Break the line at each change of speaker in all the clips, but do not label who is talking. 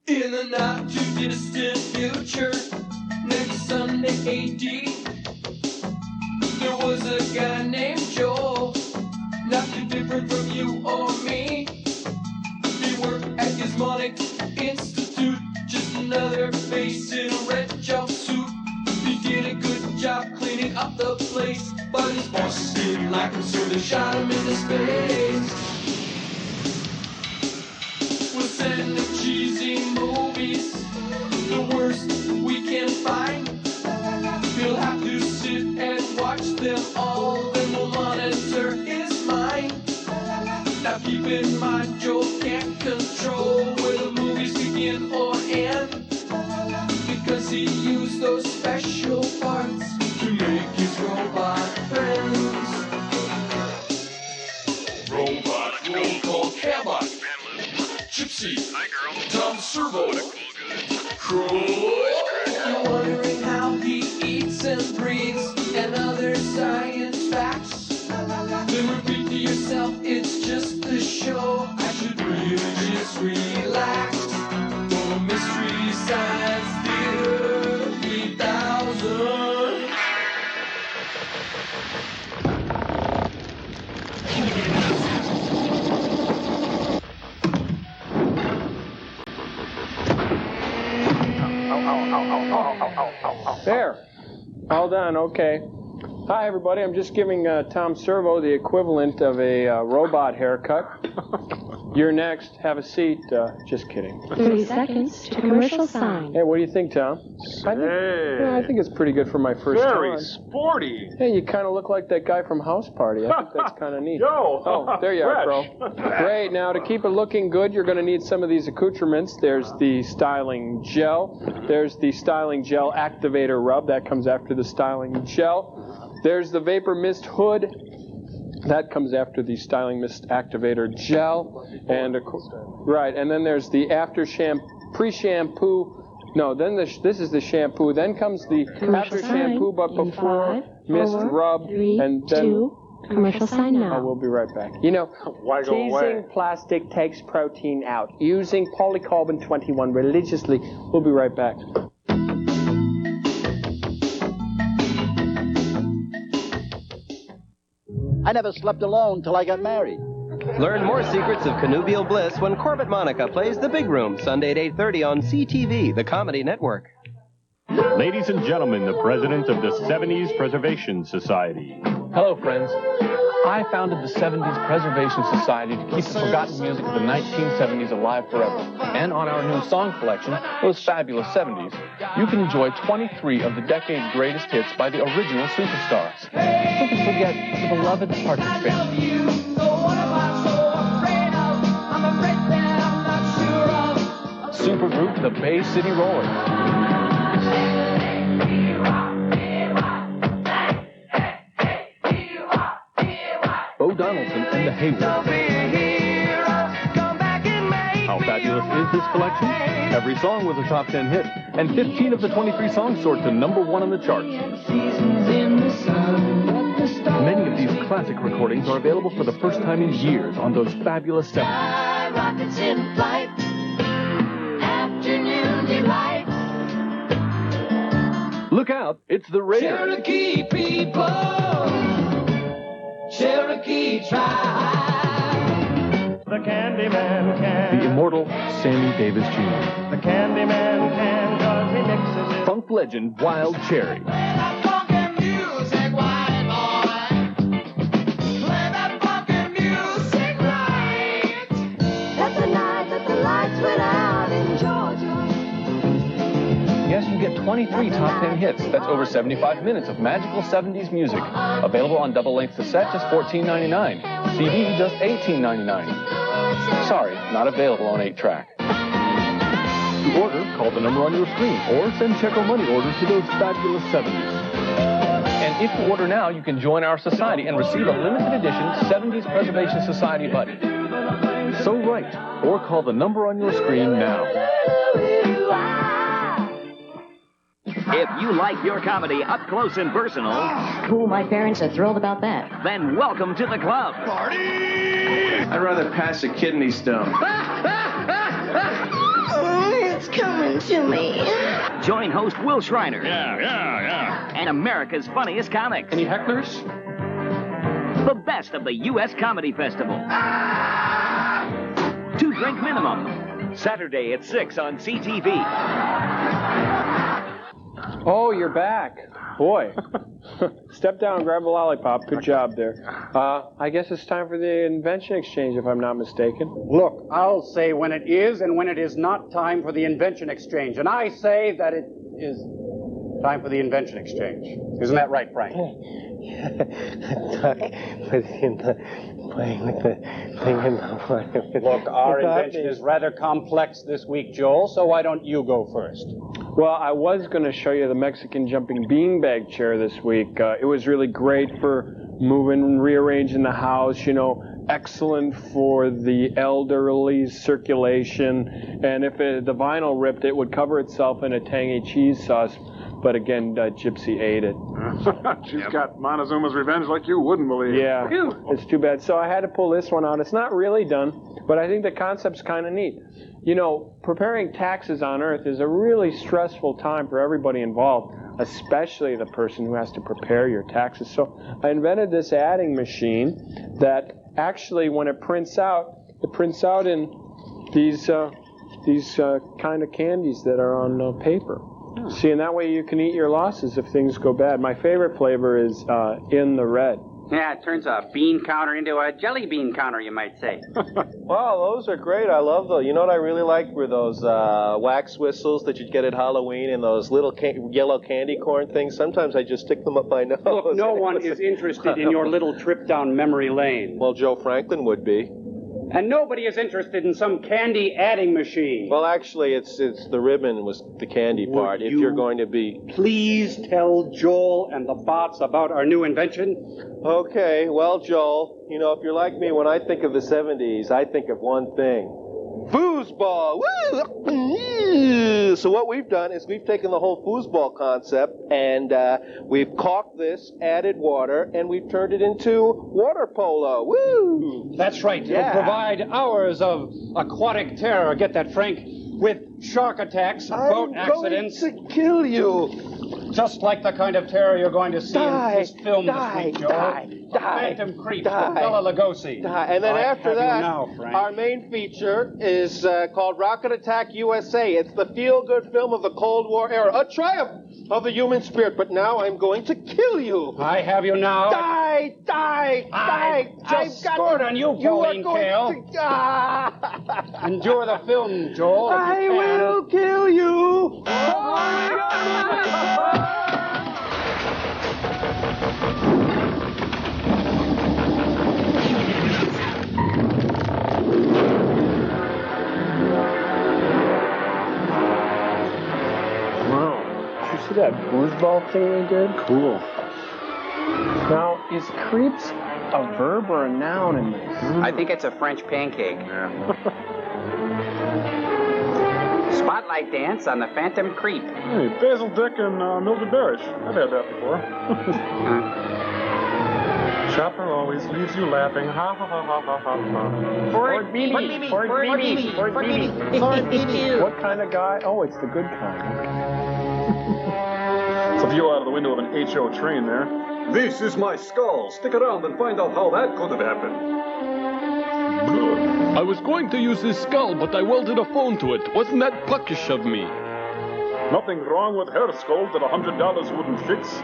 In the not too distant future, next Sunday AD, there was a guy named Joel, not too different from you or me. He worked at Gizmonic Institute, just another face in a red jumpsuit. He did a good job cleaning up the place, but his boss didn't like him, so they shot him into space. We'll send him cheesy movies, the worst we can find. He'll have to sit and watch them all, then we'll monitor his mind. Now keep in mind, Joel can't control where the movies begin or end, because he used those special parts to make his robot friends. Robot, roll call, Cabot, Gypsy, hi girl, Tom Servo, Croy. You're wondering how he eats and breathes and other science facts, then repeat to yourself, it's just a show. I should really just relax. For Mystery Science Theater 3000.
There. All done. Okay. Hi, everybody. I'm just giving Tom Servo the equivalent of a robot haircut. You're next. Have a seat. Just kidding.
30 seconds to commercial sign.
Hey, what do you think, Tom? I think it's pretty good for my first time.
Very sporty.
Hey, you kind of look like that guy from House Party. I think that's kind of neat.
Yo.
Oh, there you are, Bro. Great. Now, to keep it looking good, you're going to need some of these accoutrements. There's the styling gel. There's the styling gel activator rub. That comes after the styling gel. There's the vapor mist hood. That comes after the styling mist activator gel. And right, and then there's the after pre-shampoo. No, then this is the shampoo. Then comes the after shampoo, but before mist rub, and then
commercial sign now.
Oh, we'll be right back. You know,
Why go away?
teasing plastic takes protein out. Using polycarbon 21 religiously. We'll be right back.
I never slept alone till I got married.
Learn more secrets of connubial bliss when Corbett Monica plays The Big Room, Sunday at 8:30 on CTV, the Comedy Network.
Ladies and gentlemen, the president of the 70s Preservation Society.
Hello, friends. I founded the 70s Preservation Society to keep the forgotten music of the 1970s alive forever. And on our new song collection, Those Fabulous 70s, you can enjoy 23 of the decade's greatest hits by the original superstars. Who can forget the beloved Partridge Family? Supergroup, the Bay City Rollers. Bo Donaldson and the Haywards. How fabulous is this collection? Every song was a top 10 hit, and 15 of the 23 songs soared to #1 on the charts. Many of these classic recordings are available for the first time in years on Those Fabulous 70s.
Rockets in flight, afternoon delight.
Look out, it's the Raiders.
Cherokee people, Cherokee tribe.
The Candyman can.
The immortal Sammy Davis Jr.
The Candyman can, 'cause he mixes it.
Funk legend Wild Cherry.
Play that funky music, white boy. Play that funky music right.
That's the night that the lights went out in Georgia.
Yes, you get 23 top 10 hits. That's over 75 minutes of magical 70s music. Available on double-length cassette, just $14.99. CD, just $18.99. Sorry, not available on 8-track. To order, call the number on your screen or send check or money orders to Those Fabulous 70s. And if you order now, you can join our society and receive a limited edition 70s Preservation Society buddy. So write or call the number on your screen now.
If you like your comedy up close and personal,
Cool, my parents are thrilled about that.
then welcome to the club.
I'd rather pass a kidney stone.
It's coming to me.
Join host Will Schreiner
Yeah.
and America's funniest comics.
Any hecklers?
The best of the U.S. Comedy Festival. 2-drink minimum. Saturday at 6 on CTV.
Oh, you're back. Boy. Step down, grab a lollipop. Good job there. I guess it's time for the invention exchange, if I'm not mistaken.
Look, I'll say when it is and when it is not time for the invention exchange. And I say that it is time for the invention exchange. Isn't that right, Frank? Look, our invention is rather complex this week, Joel, so why don't you go first?
Well, I was going to show you the Mexican jumping beanbag chair this week. It was really great for moving and rearranging the house, you know, excellent for the elderly's circulation. And if the vinyl ripped, it would cover itself in a tangy cheese sauce. But again, Gypsy ate it.
She's got Montezuma's revenge like you wouldn't believe.
Yeah, it's too bad. So I had to pull this one out. It's not really done, but I think the concept's kind of neat. You know, preparing taxes on Earth is a really stressful time for everybody involved, especially the person who has to prepare your taxes. So I invented this adding machine that actually, when it prints out in these kind of candies that are on paper. See, and that way you can eat your losses if things go bad. My favorite flavor is in the red.
Yeah, it turns a bean counter into a jelly bean counter, you might say.
Wow, those are great. I love those. You know what I really liked were those wax whistles that you'd get at Halloween and those little yellow candy corn things. Sometimes I just stick them up my nose.
Look, no one is interested in your little trip down memory lane.
Well, Joe Franklin would be.
And nobody is interested in some candy adding machine.
Well, actually, it's the ribbon was the candy part. If you're going to be...
Please tell Joel and the bots about our new invention.
Okay, well, Joel, you know, if you're like me, when I think of the 70s, I think of one thing. Foosball! Woo! So what we've done is we've taken the whole foosball concept and we've caulked this, added water, and we've turned it into water polo. Woo!
That's right.
Yeah.
It'll provide hours of aquatic terror. Get that, Frank? With shark attacks, boat accidents.
I'm going to kill you.
Just like the kind of terror you're going to see in this film this week, Joel.
Die.
Phantom Creep with Bela Lugosi.
And then after that,
Frank.
our main feature is called Rocket Attack USA. It's the feel-good film of the Cold War era, a triumph of the human spirit. But now I'm going to kill you.
I have you now.
Die!
I just scored on you, Pauline Kael. Endure the film, Joel.
I will kill you.
See that foosball thing we did? Cool. Now, is creeps a verb or a noun in this?
I think it's a French pancake. Spotlight dance on the Phantom Creep.
Hey, Basil Dick and Mildred Barish. I've had that before. Chopper always leaves you laughing. Ha ha ha ha ha ha.
Fort Beebe.
What kind of guy? Oh, it's the good kind.
It's a view out of the window of an HO train there.
This is my skull. Stick around and find out how that could have happened.
I was going to use this skull, but I welded a phone to it. Wasn't that puckish of me?
Nothing wrong with her skull that $100 wouldn't fix.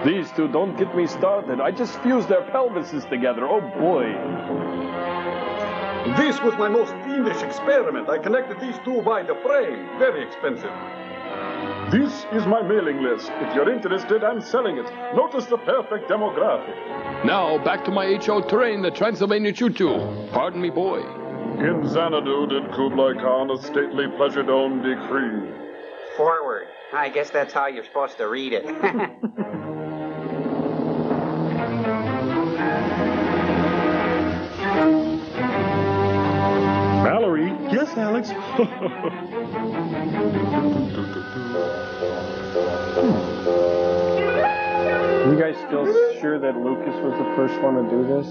These two don't get me started. I just fused their pelvises together. Oh, boy.
This was my most fiendish experiment. I connected these two by the frame. Very expensive.
This is my mailing list. If you're interested, I'm selling it. Notice the perfect demographic.
Now, back to my HO train, the Transylvania Choo-Choo. Pardon me, boy.
In Xanadu did Kublai Khan a stately pleasure dome decree.
Forward. I guess that's how you're supposed to read it.
Valerie?
Yes, Alex?
You guys still sure that Lucas was the first one to do this?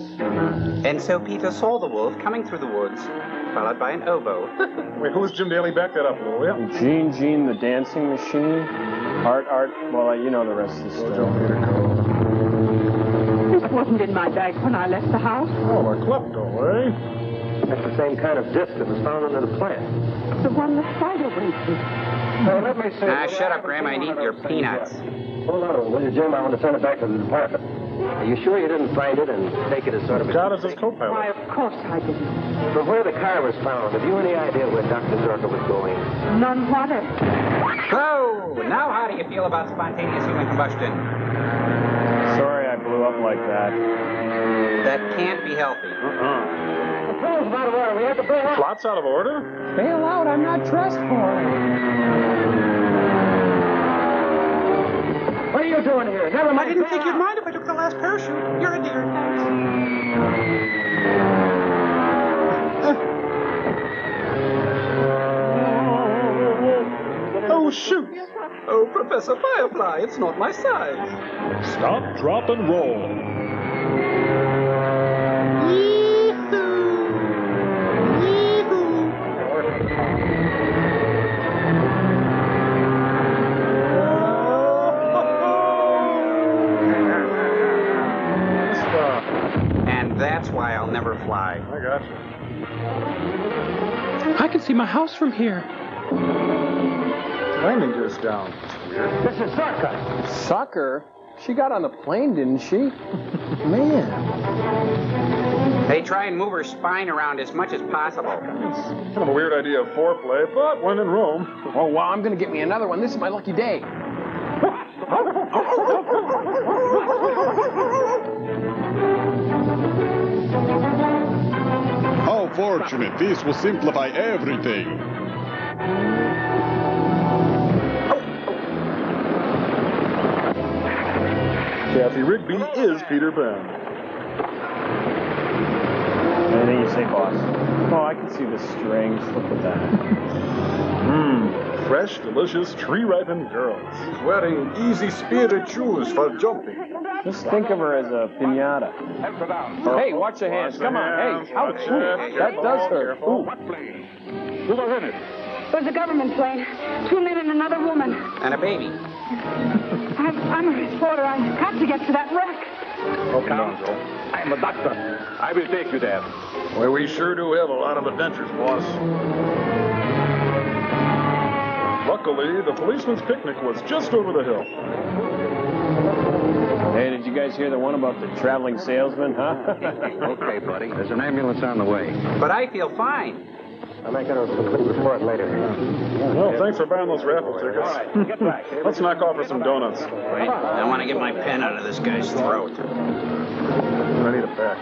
And so Peter saw the wolf coming through the woods. followed by an oboe.
Wait, who's Jim Daly? Back that up a little, will ya?
Gene the Dancing Machine. Art. Well, you know the rest of the story.
This wasn't in my bag when I left the house.
Oh, a klepto, eh?
That's the same kind of disc that was found under the plant.
The one the spider went to.
Let me see.
Shut up, Graham. I need your peanuts.
Hold on, will you, Jim? I want to send it back to the department. Are you sure you didn't find it and take it as sort of a...
God is his co-pilot.
Why, of course I didn't.
From where the car was found, have you any idea where Dr. Zorka was going?
None whatever.
Oh, now how do you feel about spontaneous human combustion?
Sorry I blew up like that.
That can't be healthy.
The phone's out of order. We have to bail out.
Plot's out of order?
Bail out. I'm not dressed for it.
What are you doing here? Never mind.
I didn't think you'd mind if I took the last parachute. You're a dear.
Oh, shoot! Oh, Professor Firefly, it's not my size.
Stop, drop, and roll.
And that's why I'll never fly.
I got you.
I can see my house from here.
Landing gear's down.
This is Zorka.
Sucker? She got on the plane, didn't she? Man.
They try and move her spine around as much as possible.
It's kind of a weird idea of foreplay, but when in Rome.
Oh, wow, I'm going to get me another one. This is my lucky day.
How fortunate. This will simplify everything.
Kathy Rigby is Peter Pan.
Anything you say, boss? Oh, I can see the strings. Look at that.
Fresh, delicious, tree-ripened girls.
She's wearing easy spirit shoes for jumping.
Just think of her as a piñata. Hey, watch your hands. Come on. Hey, ouch. That does hurt. Ooh.
What plane? Who was in it?
It was a government plane. 2 men and another woman.
And a baby.
I'm a reporter. I've got to get to that wreck.
Oh, come on, Joe. I'm a doctor. I will take you there.
Well, we sure do have a lot of adventures, boss.
Luckily, the policeman's picnic was just over the hill.
Hey, did you guys hear the one about the traveling salesman, huh?
Okay, buddy. There's an ambulance on the way.
But I feel fine.
I'll make a complete report later.
Well, thanks for buying those raffle tickets.
All right, get back.
Let's knock off for some donuts.
Wait, I want to get my pen out of this guy's throat.
I need it back.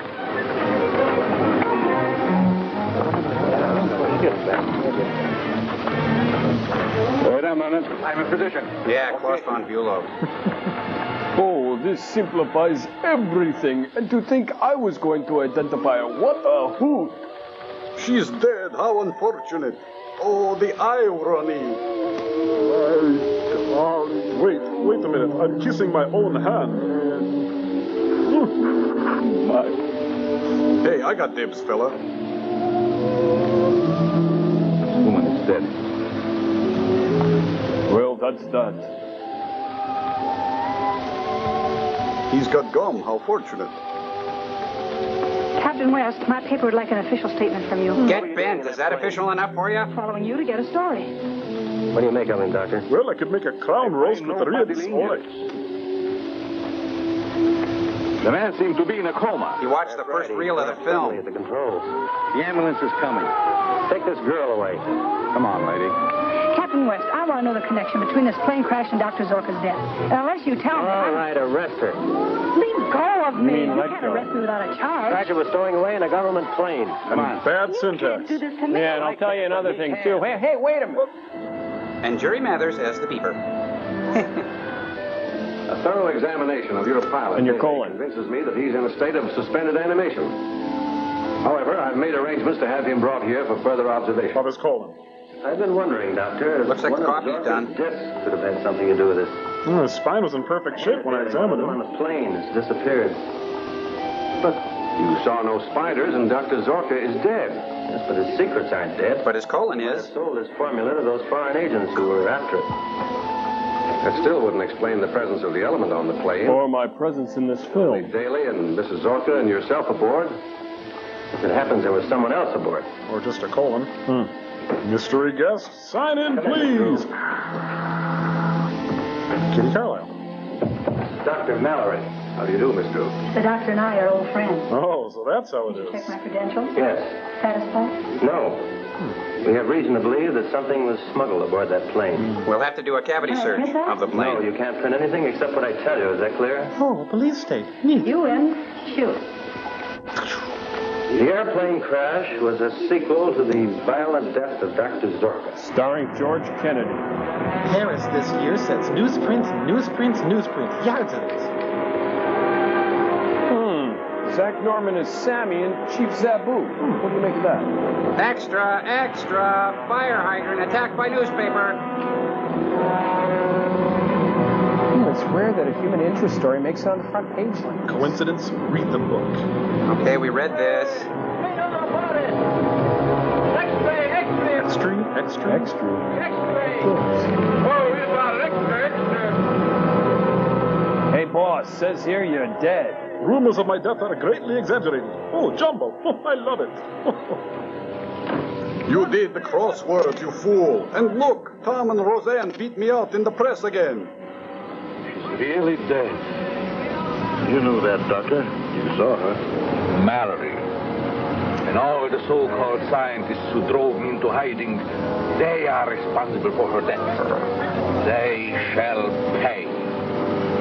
Wait a minute. I'm a physician.
Yeah, Klaus von Bülow.
Oh, this simplifies everything. And to think I was going to identify what a hoot.
She's dead. How unfortunate. Oh, the irony.
Wait a minute. I'm kissing my own hand.
Hey, I got dibs, fella.
Woman is dead.
Well, that's that.
He's got gum. How fortunate.
Captain West, my paper would like an official statement from you.
Get bent. Is that official enough for you?
Following you to get a story.
What do you make of him, Doctor?
Well, I could make a clown roast with the ribs. Oi.
The man seemed to be in a coma.
You watched the first reel of the film.
At the controls. The ambulance is coming. Take this girl away. Come on, lady.
Captain West, I want to know the connection between this plane crash and Dr. Zorka's death. And unless you tell me...
All right, arrest her.
Leave go of me. You can't arrest me without a charge.
Crasher was stowing away in a government plane. Come on.
Bad syntax.
Do this to me.
Yeah, and I'll tell you another thing, too. Hey, wait a minute.
And Jerry Mathers as the beeper.
A thorough examination of your pilot
And your colon
convinces me that he's in a state of suspended animation. However, I've made arrangements to have him brought here for further observation.
Of his colon.
I've been wondering, Doctor.
Looks like the coffee's done.
Death could have had something to do with this.
His spine was in perfect shape when I examined
On
him.
the plane has disappeared. But You saw no spiders, and Dr. Zorka is dead.
Yes, but his secrets aren't dead.
But his colon is.
He sold his formula to those foreign agents who were after it. That still wouldn't explain the presence of the element on the plane.
Or my presence in this film.
Daly and Mrs. Zorka and yourself aboard. If it happens, there was someone else aboard.
Or just a colon. Mystery guest, sign in, please. Kitty Carlisle.
Dr. Mallory. How do you do, Miss Drew?
The doctor and I are old friends.
Oh, so that's how it
Did you
is.
check my credentials?
Yes.
Satisfied?
No. We have reason to believe that something was smuggled aboard that plane.
We'll have to do a cavity search of the plane.
No, you can't print anything except what I tell you. Is that clear?
Oh, a police state.
You win. Shoot.
The airplane crash was a sequel to the violent death of Dr. Zorka.
Starring George Kennedy.
Paris this year sets newsprints, newsprints, newsprints. Yards of it.
Zach Norman is Sammy and Chief Zabu. What do you make of that?
Extra, extra. Fire hydrant attacked by newspaper.
It's rare that a human interest story makes it on the front page like this.
Coincidence? Read the book.
Okay, we read this.
Extra, extra.
Hey, boss, says here you're dead.
Rumors of my death are greatly exaggerated. Oh, Jumbo, I love it.
You did the crossword, you fool. And look, Tom and Roseanne beat me out in the press again.
Really dead. You knew that, Doctor. You saw her.
Mallory. And all the so-called scientists who drove me into hiding, they are responsible for her death. They shall pay.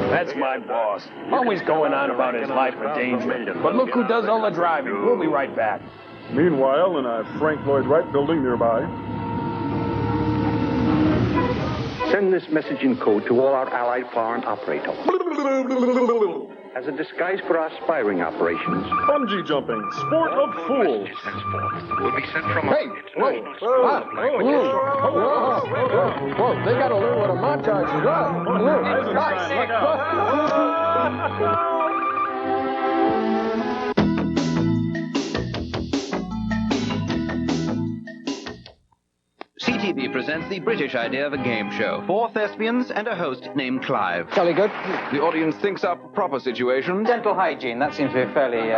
That's my boss. Always going on about his life in danger. But look who does all the driving. We'll be right back.
Meanwhile, in a Frank Lloyd Wright building nearby.
Send this message in code to all our allied foreign operators. As a disguise for our spying operations.
Bungee jumping, sport of fools.
Will be sent from
Hey, whoa, they gotta learn what a montage is
CTV presents the British idea of a game show. 4 thespians and a host named Clive.
Jolly good.
The audience thinks up proper situations.
Dental hygiene. That seems to be fairly,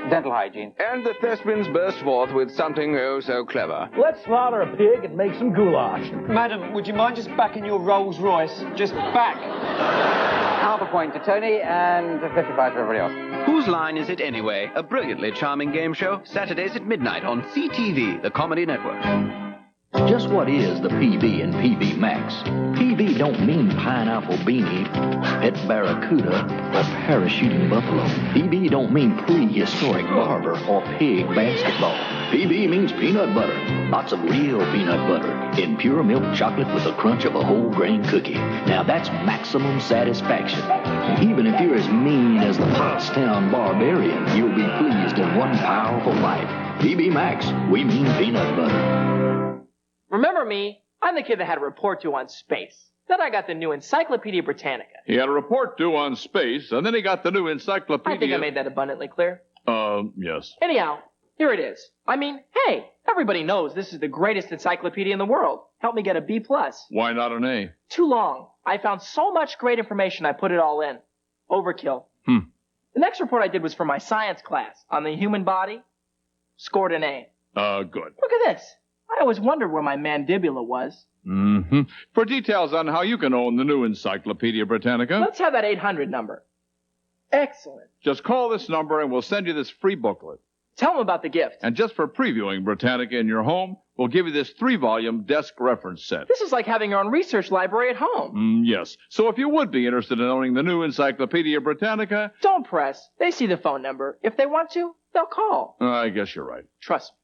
dental hygiene.
And the thespians burst forth with something oh so clever.
Let's slaughter a pig and make some goulash.
Madam, would you mind just backing your Rolls Royce? Just back.
Half a point to Tony and 55 to everybody else.
Whose Line Is It Anyway? A brilliantly charming game show, Saturdays at midnight on CTV, the Comedy Network.
Just what is the PB and PB Max? PB don't mean pineapple beanie, pet barracuda, or parachuting buffalo. PB don't mean prehistoric barber or pig basketball. PB means peanut butter. Lots of real peanut butter in pure milk chocolate with the crunch of a whole grain cookie. Now that's maximum satisfaction. Even if you're as mean as the Pottstown Barbarian, you'll be pleased in one powerful bite. PB Max, we mean peanut butter.
Remember me? I'm the kid that had a report due on space. Then I got the new Encyclopedia Britannica.
He had a report due on space, and then he got the new encyclopedia.
I think I made that abundantly clear.
Yes.
Anyhow, here it is. I mean, hey, everybody knows this is the greatest encyclopedia in the world. Help me get a B+.
Why not an A?
Too long. I found so much great information I put it all in. Overkill. The next report I did was for my science class on the human body. Scored an A.
Good.
Look at this. I always wondered where my mandibula was.
For details on how you can own the new Encyclopedia Britannica,
Let's have that 800 number. Excellent.
just call this number and we'll send you this free booklet.
Tell them about the gift.
And just for previewing Britannica in your home, we'll give you this 3-volume desk reference set.
This is like having your own research library at home.
Yes. So if you would be interested in owning the new Encyclopedia Britannica...
Don't press. They see the phone number. If they want to, they'll call.
I guess you're right.
Trust me.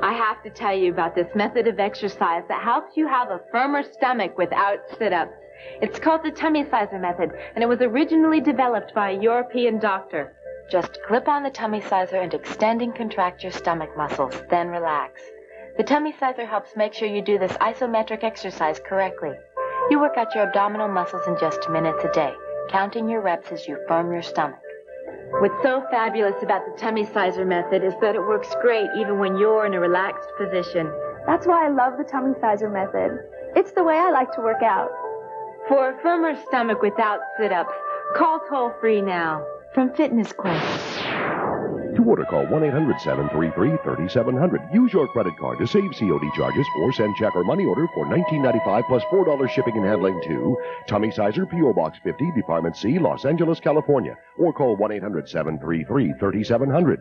I have to tell you about this method of exercise that helps you have a firmer stomach without sit-ups. It's called the tummy sizer method, and it was originally developed by a European doctor. Just clip on the tummy sizer and extend and contract your stomach muscles, then relax. The tummy sizer helps make sure you do this isometric exercise correctly. You work out your abdominal muscles in just 2 minutes a day, counting your reps as you firm your stomach. What's so fabulous about the tummy sizer method is that it works great even when you're in a relaxed position.
That's why I love the tummy sizer method. It's the way I like to work out.
For a firmer stomach without sit-ups, call toll-free now from Fitness Quest.
To order, call 1-800-733-3700. Use your credit card to save COD charges, 4-cent check or money order for $19.95 plus $4 shipping and handling to Tommy Sizer, P.O. Box 50, Department C, Los Angeles, California. Or call 1-800-733-3700.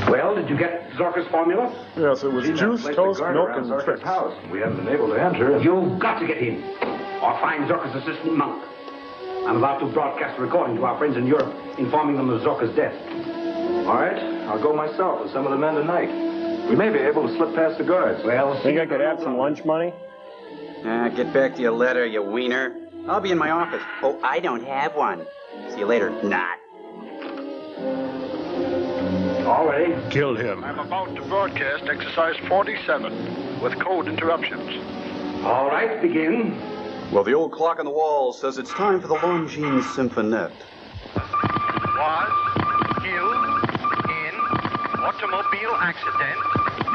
Well, did you get Zorka's formula?
Yes, it was juice, toast, milk, and tricks.
House. We haven't been able to enter. You've got to get in, or find Zorka's assistant monk. I'm about to broadcast a recording to our friends in Europe, informing them of Zorka's death.
All right, I'll go myself with some of the men tonight. We may be able to slip past the guards.
Well, think I could have some lunch money?
Get back to your letter, you wiener. I'll be in my office. Oh, I don't have one. See you later. Not.
All ready?
Kill him.
I'm about to broadcast exercise 47 with code interruptions.
All right, begin.
Well, the old clock on the wall says it's time for the Longines Symphonette.
Was killed in automobile accident.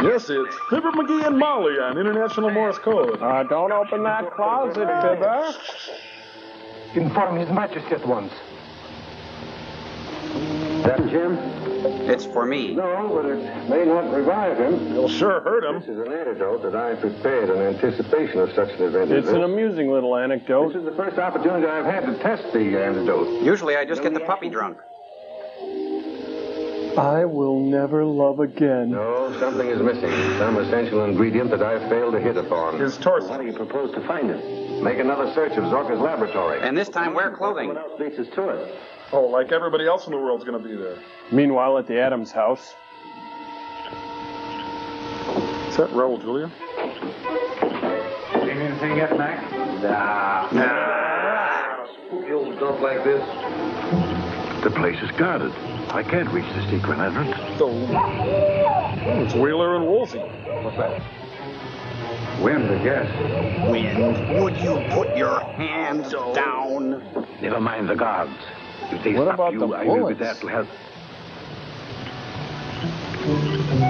Yes, it's Fibber, McGee, and Molly on International Morse Code.
Don't open that closet, Fibber.
Inform His Majesty at once.
That Jim?
It's for me.
No, but it may not revive him.
It'll sure hurt him.
This is an antidote that I prepared in anticipation of such an event.
It's an amusing little anecdote.
This is the first opportunity I've had to test the antidote.
Usually I just get the puppy drunk.
I will never love again.
No, something is missing. Some essential ingredient that I failed to hit upon.
His torso.
How do you propose to find it? Make another search of Zorka's laboratory.
And this time wear clothing.
What else beats us to it?
Oh, like everybody else in the world's going to be there.
Meanwhile, at the Adams house.
Is that Raul Julia?
Seen anything yet, Mac? Nah. Spooky old stuff like this.
The place is guarded. I can't reach the secret entrance.
It's Wheeler and Woolsey.
What's that? Wind, I guess.
Wind, would you put your hands down?
Never mind the guards. If they
What
stop
about
you,
the
I will be
bullets?
there to help.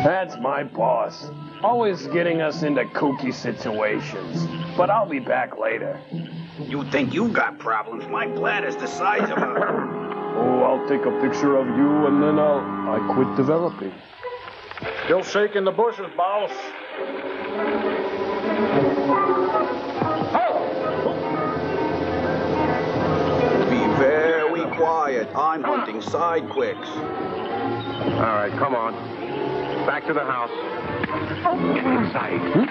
That's my boss. Always getting us into kooky situations. But I'll be back later.
You think you got problems? My bladder's the size of a...
Oh, I'll take a picture of you and then I quit developing.
Still shaking the bushes, boss.
Be very quiet. I'm hunting side quicks.
All right, come on. Back to the house. Get inside.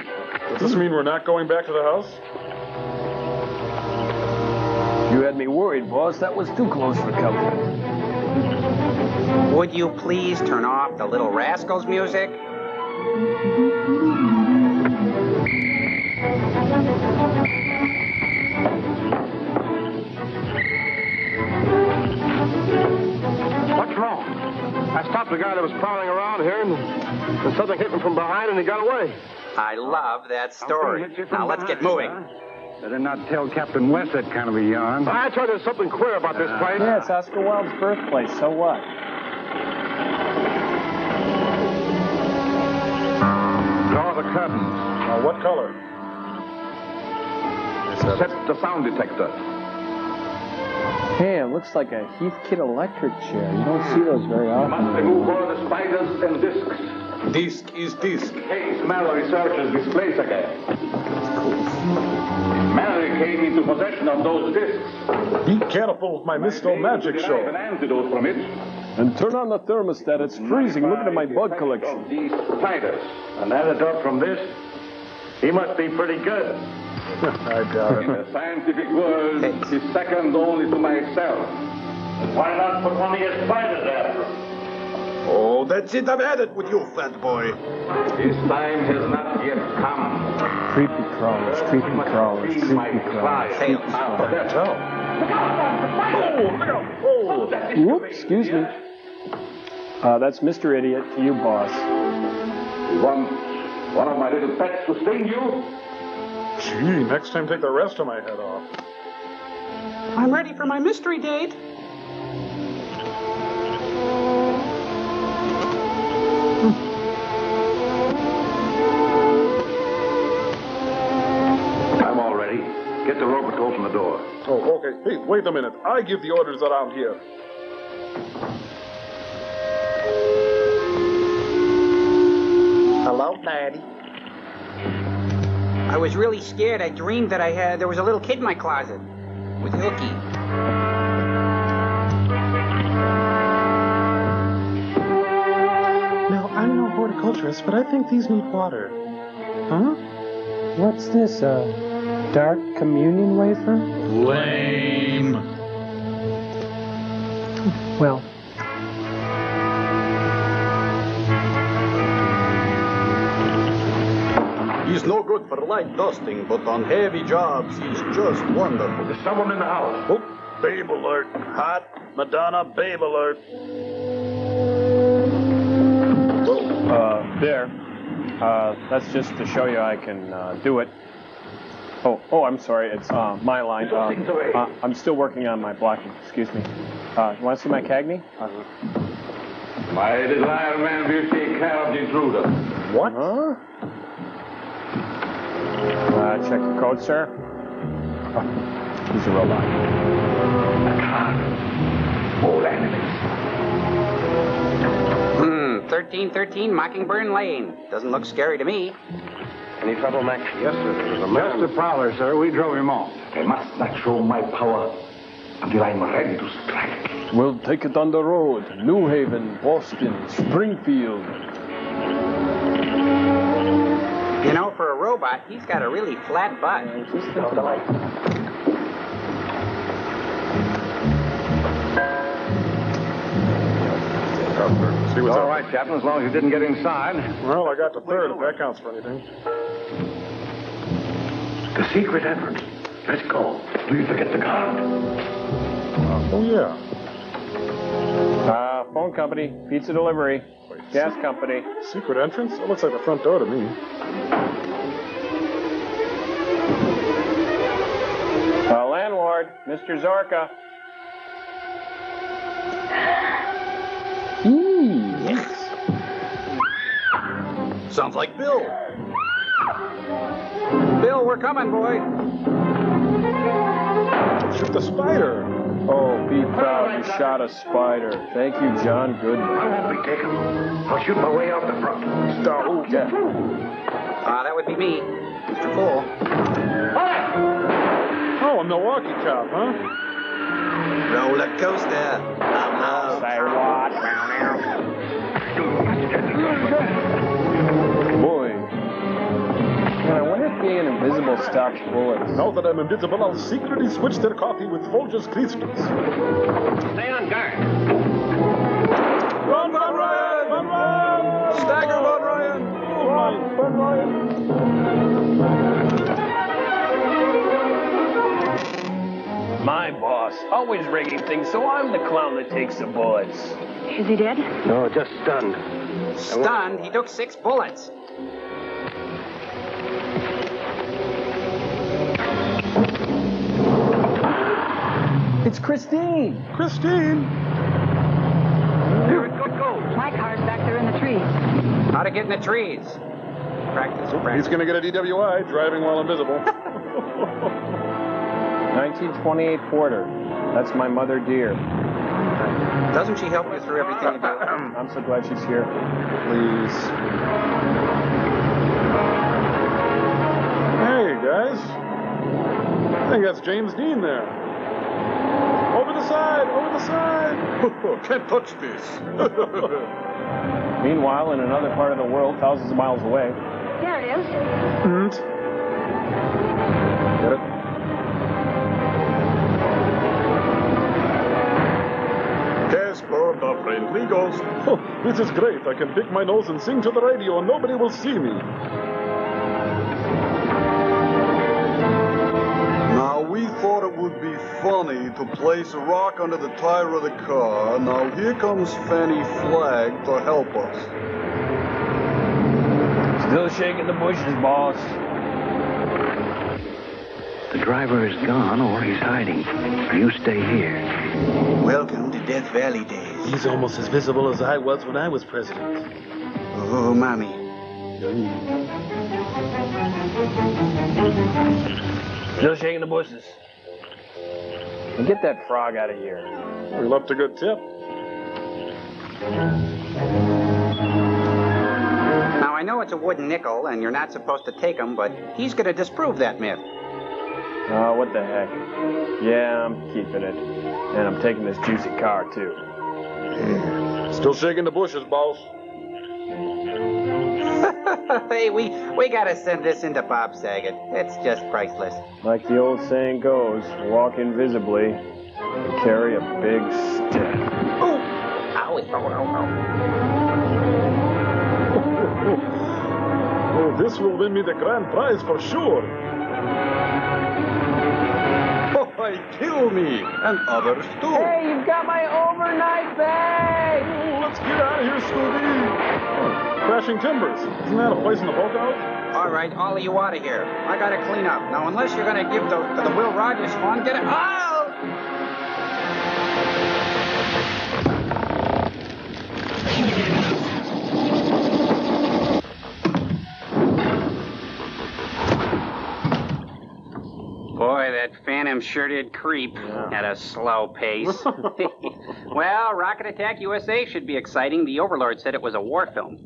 Does this mean we're not going back to the house?
You had me worried, boss. That was too close for comfort.
Would you please turn off the Little Rascals music?
What's wrong? I stopped the guy that was prowling around here, and something hit him from behind, and he got away.
I love that story. Now let's get moving.
Better not tell Captain West that kind of a yarn. I told you there's something queer about this place.
Yeah, it's Oscar Wilde's birthplace. So what?
Draw the curtains.
What color?
Set the sound detector.
Hey, it looks like a Heathkit electric chair. You don't see those very
Must
often.
remove all the spiders and discs.
Disc is disc.
Case Mallory searches this place again. Mallory came into possession of those discs.
Be careful with my Misto Magic Show.
An antidote from it.
And turn on the thermostat. It's freezing. Look at my bug collection.
These spiders. An antidote from this. He must be pretty good.
I doubt
In
it.
the scientific world, he's second only to myself. Why not put one of your spiders after him?
Oh, that's it. I've had it with you, fat boy.
His time has not yet come.
Creepy crawlers, creepy crawlers, creepy crawlers.
Hey, that's all.
Oh, look out. Oh.
Whoops, excuse me. That's Mr. Idiot to you, boss.
You want one of my little pets to sting you?
Gee, next time take the rest of my head off.
I'm ready for my mystery date.
I'm all ready. Get the robot to open the door.
Oh, okay. Hey, wait a minute. I give the orders around here.
Hello, Daddy. I was really scared. I dreamed that there was a little kid in my closet with Hooky.
Now, I'm no horticulturist, but I think these need water. Huh?
What's this, dark communion wafer?
Lame.
Well,
He's no good for light dusting, but on heavy jobs, he's just wonderful.
There's someone in the house.
Oh, babe alert. Hot Madonna babe alert.
there. That's just to show you I can do it. Oh, I'm sorry. It's my line. I'm still working on my blocking. Excuse me. You want to see my Cagney?
My little Iron Man will take care of the intruder.
What? Huh? Check the code, sir. Oh, he's a robot.
All enemies.
1313 Mockingbird Lane. Doesn't look scary to me.
Any trouble, Mac? Yes, sir. There's a man. Just a prowler, sir. We drove him off. I must not show my power until I'm ready to strike.
We'll take it on the road. New Haven, Boston, Springfield.
You know, for a robot, he's got a really flat butt.
The light.
See what's
all right, Captain, as long as you didn't get inside.
Well, I got the third, if that counts for anything.
The secret entrance. Let's go. Do you forget the card?
Oh, yeah.
Phone company, pizza delivery, gas company.
Secret entrance? That looks like the front door to me.
Landlord, Mr. Zorka.
Yes. Sounds like Bill.
Bill, we're coming, boy.
Shoot the spider.
Oh, be proud you shot a spider. Thank you, John Goodman.
I won't be taken. I'll shoot my way out the front.
Oh, yeah.
That would be me, Mr. Fool.
Oh, a Milwaukee cop, huh?
Roller coaster.
Say what? Boy. Man, I wonder if being invisible stops bullets.
Now that I'm invisible, I'll secretly switch their coffee with Folgers crystals.
Stay on guard.
Run, Ryan! Run, Ryan!
Stagger, Run, Ryan!
Run, Ryan!
My boss, always rigging things, so I'm the clown that takes the bullets.
Is he dead?
No, just stunned.
Stunned? He took 6 bullets.
It's Christine!
Christine!
Here it goes.
My car's back there in the trees.
How to get in the trees. Practice.
He's going to get a DWI, driving while invisible.
1928 Porter. That's my mother dear.
Doesn't she help you through everything you do?
I'm so glad she's here.
Please. Hey, guys. I think that's James Dean there. Over the side! Over the side!
Can't touch this.
Meanwhile, in another part of the world, thousands of miles away.
There it is.
Get it?
Casper, the friendly ghost.
Oh, this is great. I can pick my nose and sing to the radio and nobody will see me.
Now, we thought it would be fun money to place a rock under the tire of the car. Now here comes Fanny Flagg to help us.
Still shaking the bushes, boss.
The driver is gone or he's hiding. You stay here.
Welcome to Death Valley days.
He's almost as visible as I was when I was president.
Oh, Mommy.
Still shaking the bushes. And get that frog out of here.
We left a good tip.
Now, I know it's a wooden nickel, and you're not supposed to take them, but he's going to disprove that myth.
Oh, what the heck. Yeah, I'm keeping it. And I'm taking this juicy car, too.
Still shaking the bushes, boss.
Hey, we got to send this into Bob Saget. It's just priceless.
Like the old saying goes, walk invisibly, carry a big stick.
Oh! Owie.
Oh, this will win me the grand prize for sure.
Kill me, and others too.
Hey, you've got my overnight bag!
Oh, let's get out of here, Scooby. Crashing Timbers. Isn't that a place in the boathouse?
All right, all of you out of here. I got to clean up. Now, unless you're going to give the Will Rogers fund, get it. Oh! Boy, that phantom-shirted creep at a slow pace. Well, Rocket Attack USA should be exciting. The Overlord said it was a war film.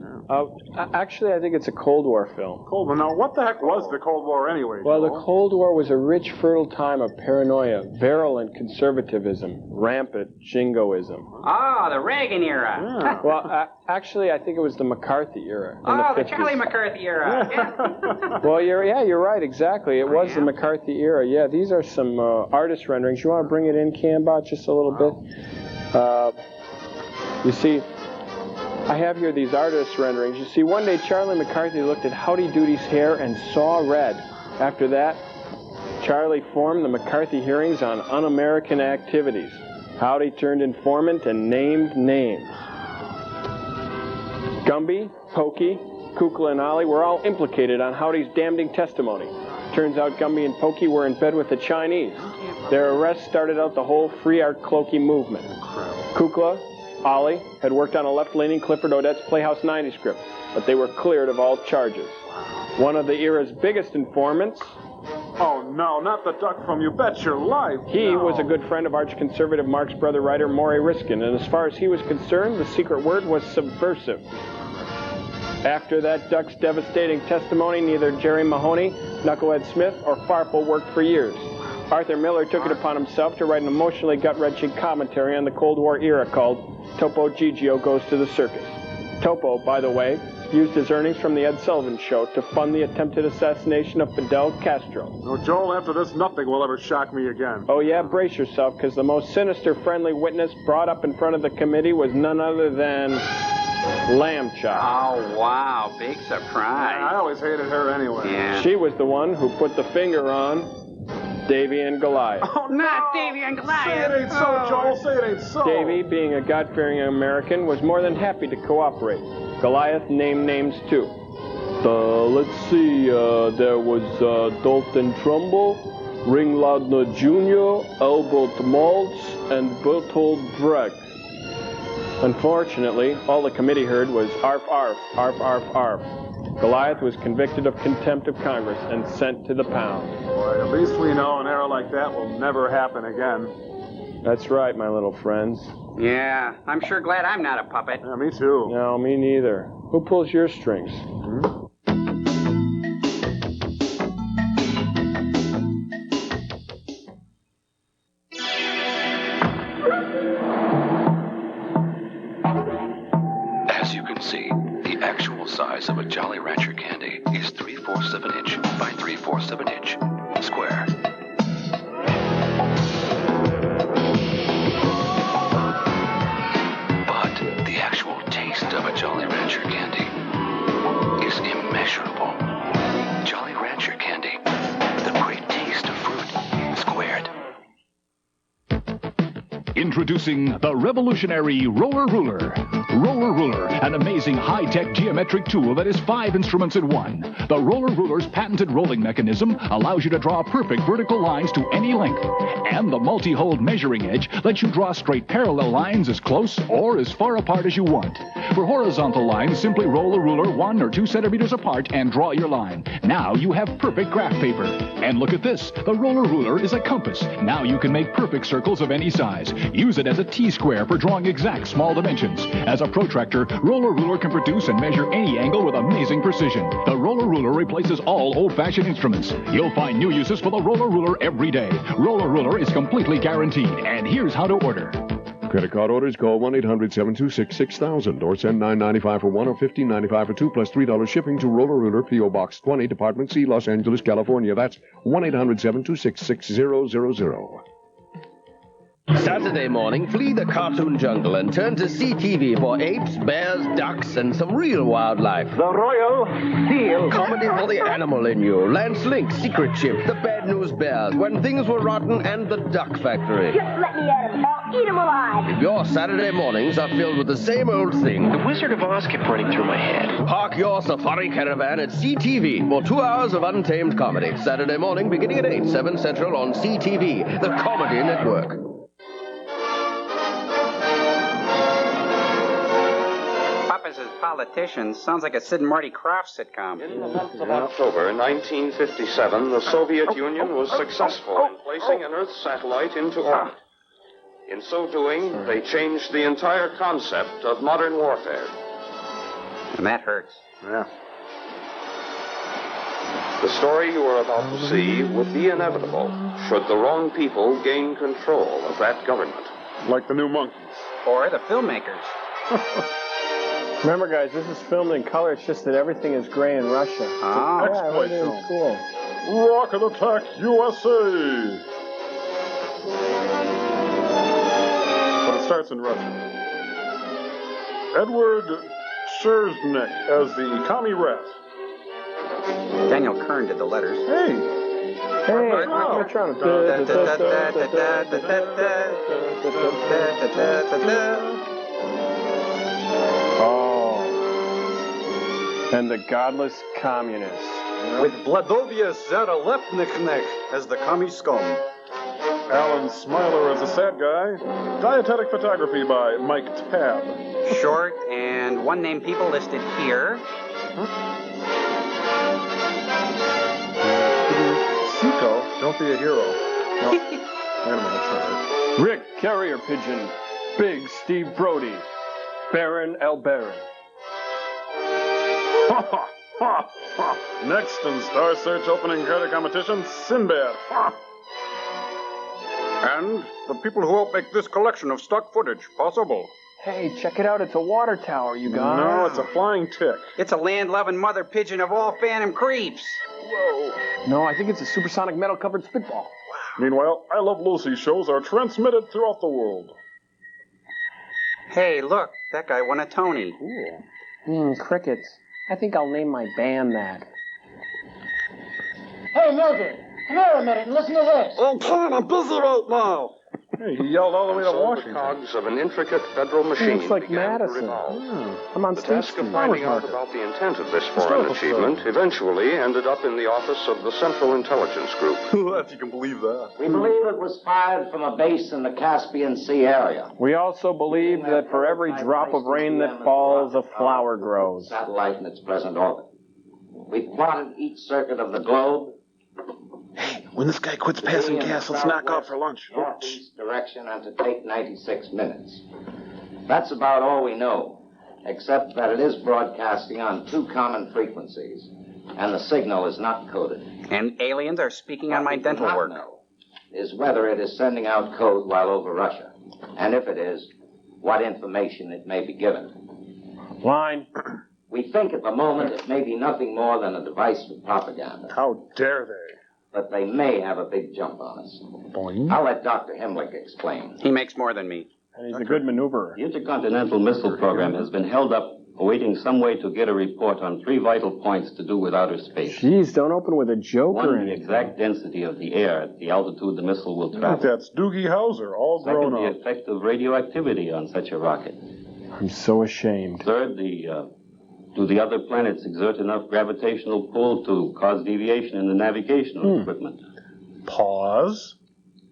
Actually, I think it's a Cold War film.
Cold War. Now, what the heck was the Cold War anyway?
Well,
Joel?
the Cold War was a rich, fertile time of paranoia, virulent conservatism, rampant jingoism.
Oh, the Reagan era.
Yeah. Well, actually, I think it was the McCarthy era.
The Charlie McCarthy era. Yeah.
Well, you're right, exactly. It was the McCarthy era. Yeah, these are some artist renderings. You want to bring it in, Cambot, just a little bit? You see, I have here these artist renderings. You see, one day Charlie McCarthy looked at Howdy Doody's hair and saw red. After that, Charlie formed the McCarthy hearings on un-American activities. Howdy turned informant and named names. Gumby, Pokey, Kukla, and Ollie were all implicated on Howdy's damning testimony. Turns out Gumby and Pokey were in bed with the Chinese. Their arrest started out the whole free art cloaky movement. Kukla, Ollie, had worked on a left-leaning Clifford Odets Playhouse 90 script, but they were cleared of all charges. One of the era's biggest informants...
Oh, no, not the duck from You Bet Your Life.
He was a good friend of arch-conservative Marx Brother writer Maury Riskin, and as far as he was concerned, the secret word was subversive. After that duck's devastating testimony, neither Jerry Mahoney, Knucklehead Smith, or Farfel worked for years. Arthur Miller took it upon himself to write an emotionally gut-wrenching commentary on the Cold War era called Topo Gigio Goes to the Circus. Topo, by the way, used his earnings from the Ed Sullivan Show to fund the attempted assassination of Fidel Castro.
No, Joel, after this, nothing will ever shock me again.
Oh, yeah? Brace yourself, because the most sinister friendly witness brought up in front of the committee was none other than... Lamb Chop.
Oh, wow. Big surprise.
I always hated her anyway.
Yeah.
She was the one who put the finger on Davy and Goliath.
Oh, not Davy and Goliath.
Say it ain't so, Joel. Say it ain't so.
Davy, being a God-fearing American, was more than happy to cooperate. Goliath named names, too. Let's see. There was Dalton Trumbull, Ring Lardner Jr., Albert Maltz, and Bertold Brecht. Unfortunately, all the committee heard was arf, arf, arf, arf, arf. Goliath was convicted of contempt of Congress and sent to the pound.
Boy, at least we know an era like that will never happen again.
That's right, my little friends.
Yeah, I'm sure glad I'm not a puppet.
Yeah, me too.
No, me neither. Who pulls your strings?
As you can see, the actual size of a Jolly Rancher candy is 3/4 of an inch by 3/4 of an inch square. But the actual taste of a Jolly Rancher candy is immeasurable. Jolly Rancher candy, the great taste of fruit squared.
Introducing the revolutionary Roller Ruler. Roller Ruler, an amazing high-tech geometric tool that is 5 instruments in one. The Roller Ruler's patented rolling mechanism allows you to draw perfect vertical lines to any length. And the multi-hold measuring edge lets you draw straight parallel lines as close or as far apart as you want. For horizontal lines, simply roll the ruler 1 or 2 centimeters apart and draw your line. Now you have perfect graph paper. And look at this. The Roller Ruler is a compass. Now you can make perfect circles of any size. Use it as a T-square for drawing exact small dimensions. As a protractor, Roller Ruler can produce and measure any angle with amazing precision. The Roller Ruler replaces all old-fashioned instruments. You'll find new uses for the Roller Ruler every day. Roller Ruler is completely guaranteed. And here's how to order.
Credit card orders, call 1-800-726-6000 or send $9.95 for one or $15.95 for two plus $3 shipping to Roller Ruler, P.O. Box 20, Department C, Los Angeles, California. That's 1-800-726-6000.
Saturday morning, flee the cartoon jungle and turn to CTV for apes, bears, ducks, and some real wildlife. The Royal Seal. Comedy for the animal in you. Lance Link, Secret Chimp, The Bad News Bears, When Things Were Rotten, and The Duck Factory.
Just let me at him. I'll eat him alive.
If your Saturday mornings are filled with the same old thing,
The Wizard of Oz kept running through my head.
park your safari caravan at CTV for 2 hours of untamed comedy. Saturday morning beginning at 8, 7 Central on CTV, the Comedy Network.
As politicians sounds like a Sid and Marty Krofft sitcom.
In the month of October 1957, the Soviet Union was successful in placing an Earth satellite into orbit. In so doing, they changed the entire concept of modern warfare.
And that hurts.
Yeah. The story you are about to see would be inevitable should the wrong people gain control of that government.
Like the new monkeys.
Or the filmmakers.
Remember, guys, this is filmed in color. It's just that everything is gray in Russia.
Ah,
yeah, everything is cool.
Rocket Attack USA! But it starts in Russian. Edward Scherznik as the commie rat.
Daniel Kern did the letters.
Hey, we're trying to... And the godless communists.
With Vladovia Zaralepniknek as the commie scum.
Alan Smiler as the sad guy. Dietetic photography by Mike Tabb.
Short and one-name people listed here.
Seco, don't be a hero. No. Wait a minute, that's not right.
Rick Carrier Pigeon. Big Steve Brody. Baron L. Baron.
Next in Star Search opening credit competition, Sinbad.
And the people who helped make this collection of stock footage possible.
Hey, check it out. It's a water tower, you guys.
No, it's a flying tick.
It's a land-loving mother pigeon of all phantom creeps.
Whoa. No, I think it's a supersonic metal-covered spitball.
Wow. Meanwhile, I Love Lucy shows are transmitted throughout the world.
Hey, look. That guy won a Tony.
Cool. Crickets. I think I'll name my band that.
Hey, Mildred, come here a minute and listen to this.
Oh, Ken, I'm busy right now.
Hey, he yelled all the way to Washington.
The cogs of an intricate federal machine
looks like
began
Madison.
to revolve.
I'm on
The
State
task
Street.
of finding out about the intent of this foreign achievement eventually ended up in the office of the Central Intelligence Group.
If you can believe that.
We believe it was fired from a base in the Caspian Sea area.
We also believe that for every drop of rain that falls, a flower grows.
Satellite in its present orbit. We've plotted each circuit of the globe.
Hey, when this guy quits passing gas, let's knock off for lunch.
Northeast direction and to take 96 minutes. That's about all we know, except that it is broadcasting on 2 common frequencies, and the signal is not coded.
And aliens are speaking on my dental work.
Know is whether it is sending out code while over Russia, and if it is, what information it may be given.
Line.
We think at the moment it may be nothing more than a device for propaganda.
How dare they?
But they may have a big jump on us.
Boing.
I'll let Dr. Hemlick explain.
He makes more than me.
And he's a good maneuverer.
The Intercontinental Missile Program has been held up
awaiting some way to get a report on 3 vital points to do with outer space.
Jeez, don't open with a joke or
One, the
anything.
exact density of the air at the altitude the missile will
I
travel.
think that's Doogie Howser, all grown
Second,
up.
the effect of radioactivity on such a rocket.
I'm so ashamed.
Third, do the other planets exert enough gravitational pull to cause deviation in the navigational equipment?
Pause.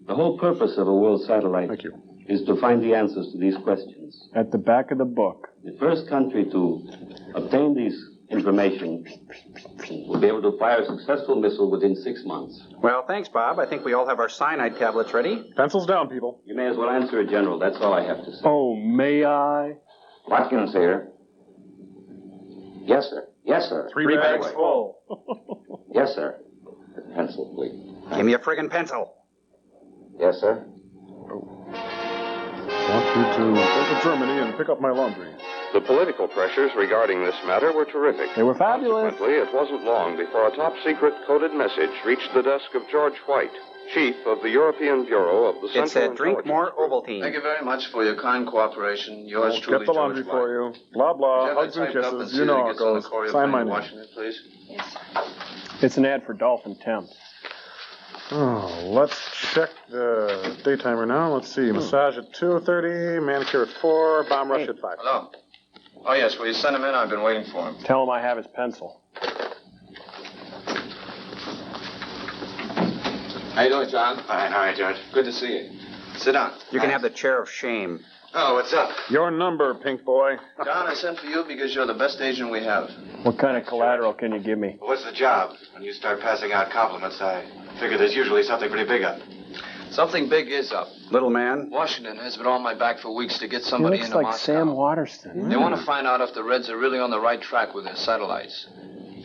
The whole purpose of a world satellite is to find the answers to these questions.
At the back of the book.
The first country to obtain these information will be able to fire a successful missile within 6 months.
Well, thanks, Bob. I think we all have our cyanide tablets ready.
Pencils down, people.
You may as well answer it, General. That's all I have to say.
Oh, may I?
Watkins here. Yes, sir. Yes, sir.
3 bags full.
Yes, sir. Pencil, please.
Give me a friggin' pencil.
Yes, sir.
I want you to go to Germany and pick up my laundry.
The political pressures regarding this matter were terrific.
They were fabulous.
Consequently, it wasn't long before a top-secret coded message reached the desk of George White, chief of the European Bureau of the
It
Central
said, drink
Intelligence
more Ovaltine.
Thank you very much for your kind cooperation. Yours
I'll
truly,
get the laundry
George
for
White.
you. Blah, blah.
Would you
Hugs
have
and
it typed up
kisses.
see
You
that
know
it
how it
gets on the
goes.
Courier
Sign my
plane
name.
Washington, please.
It's an ad for Dolphin Temp.
Oh, let's check the daytimer now. Let's see. Massage at 2:30, manicure at 4, bomb rush at 5.
Hello. Oh, yes, will you send him in? I've been waiting for him.
Tell him I have his pencil.
How you doing, John? Fine, all right, George. Good to see you. Sit down.
You can have the chair of shame.
Oh, what's up?
Your number, pink boy.
John, I sent for you because you're the best agent we have.
What kind of collateral can you give me?
What's the job? When you start passing out compliments, I figure there's usually something pretty big up. Something big is up.
Little man.
Washington has been on my back for weeks to get
He
somebody
looks
into
like
Moscow.
Sam Waterston.
They want to find out if the Reds are really on the right track with their satellites.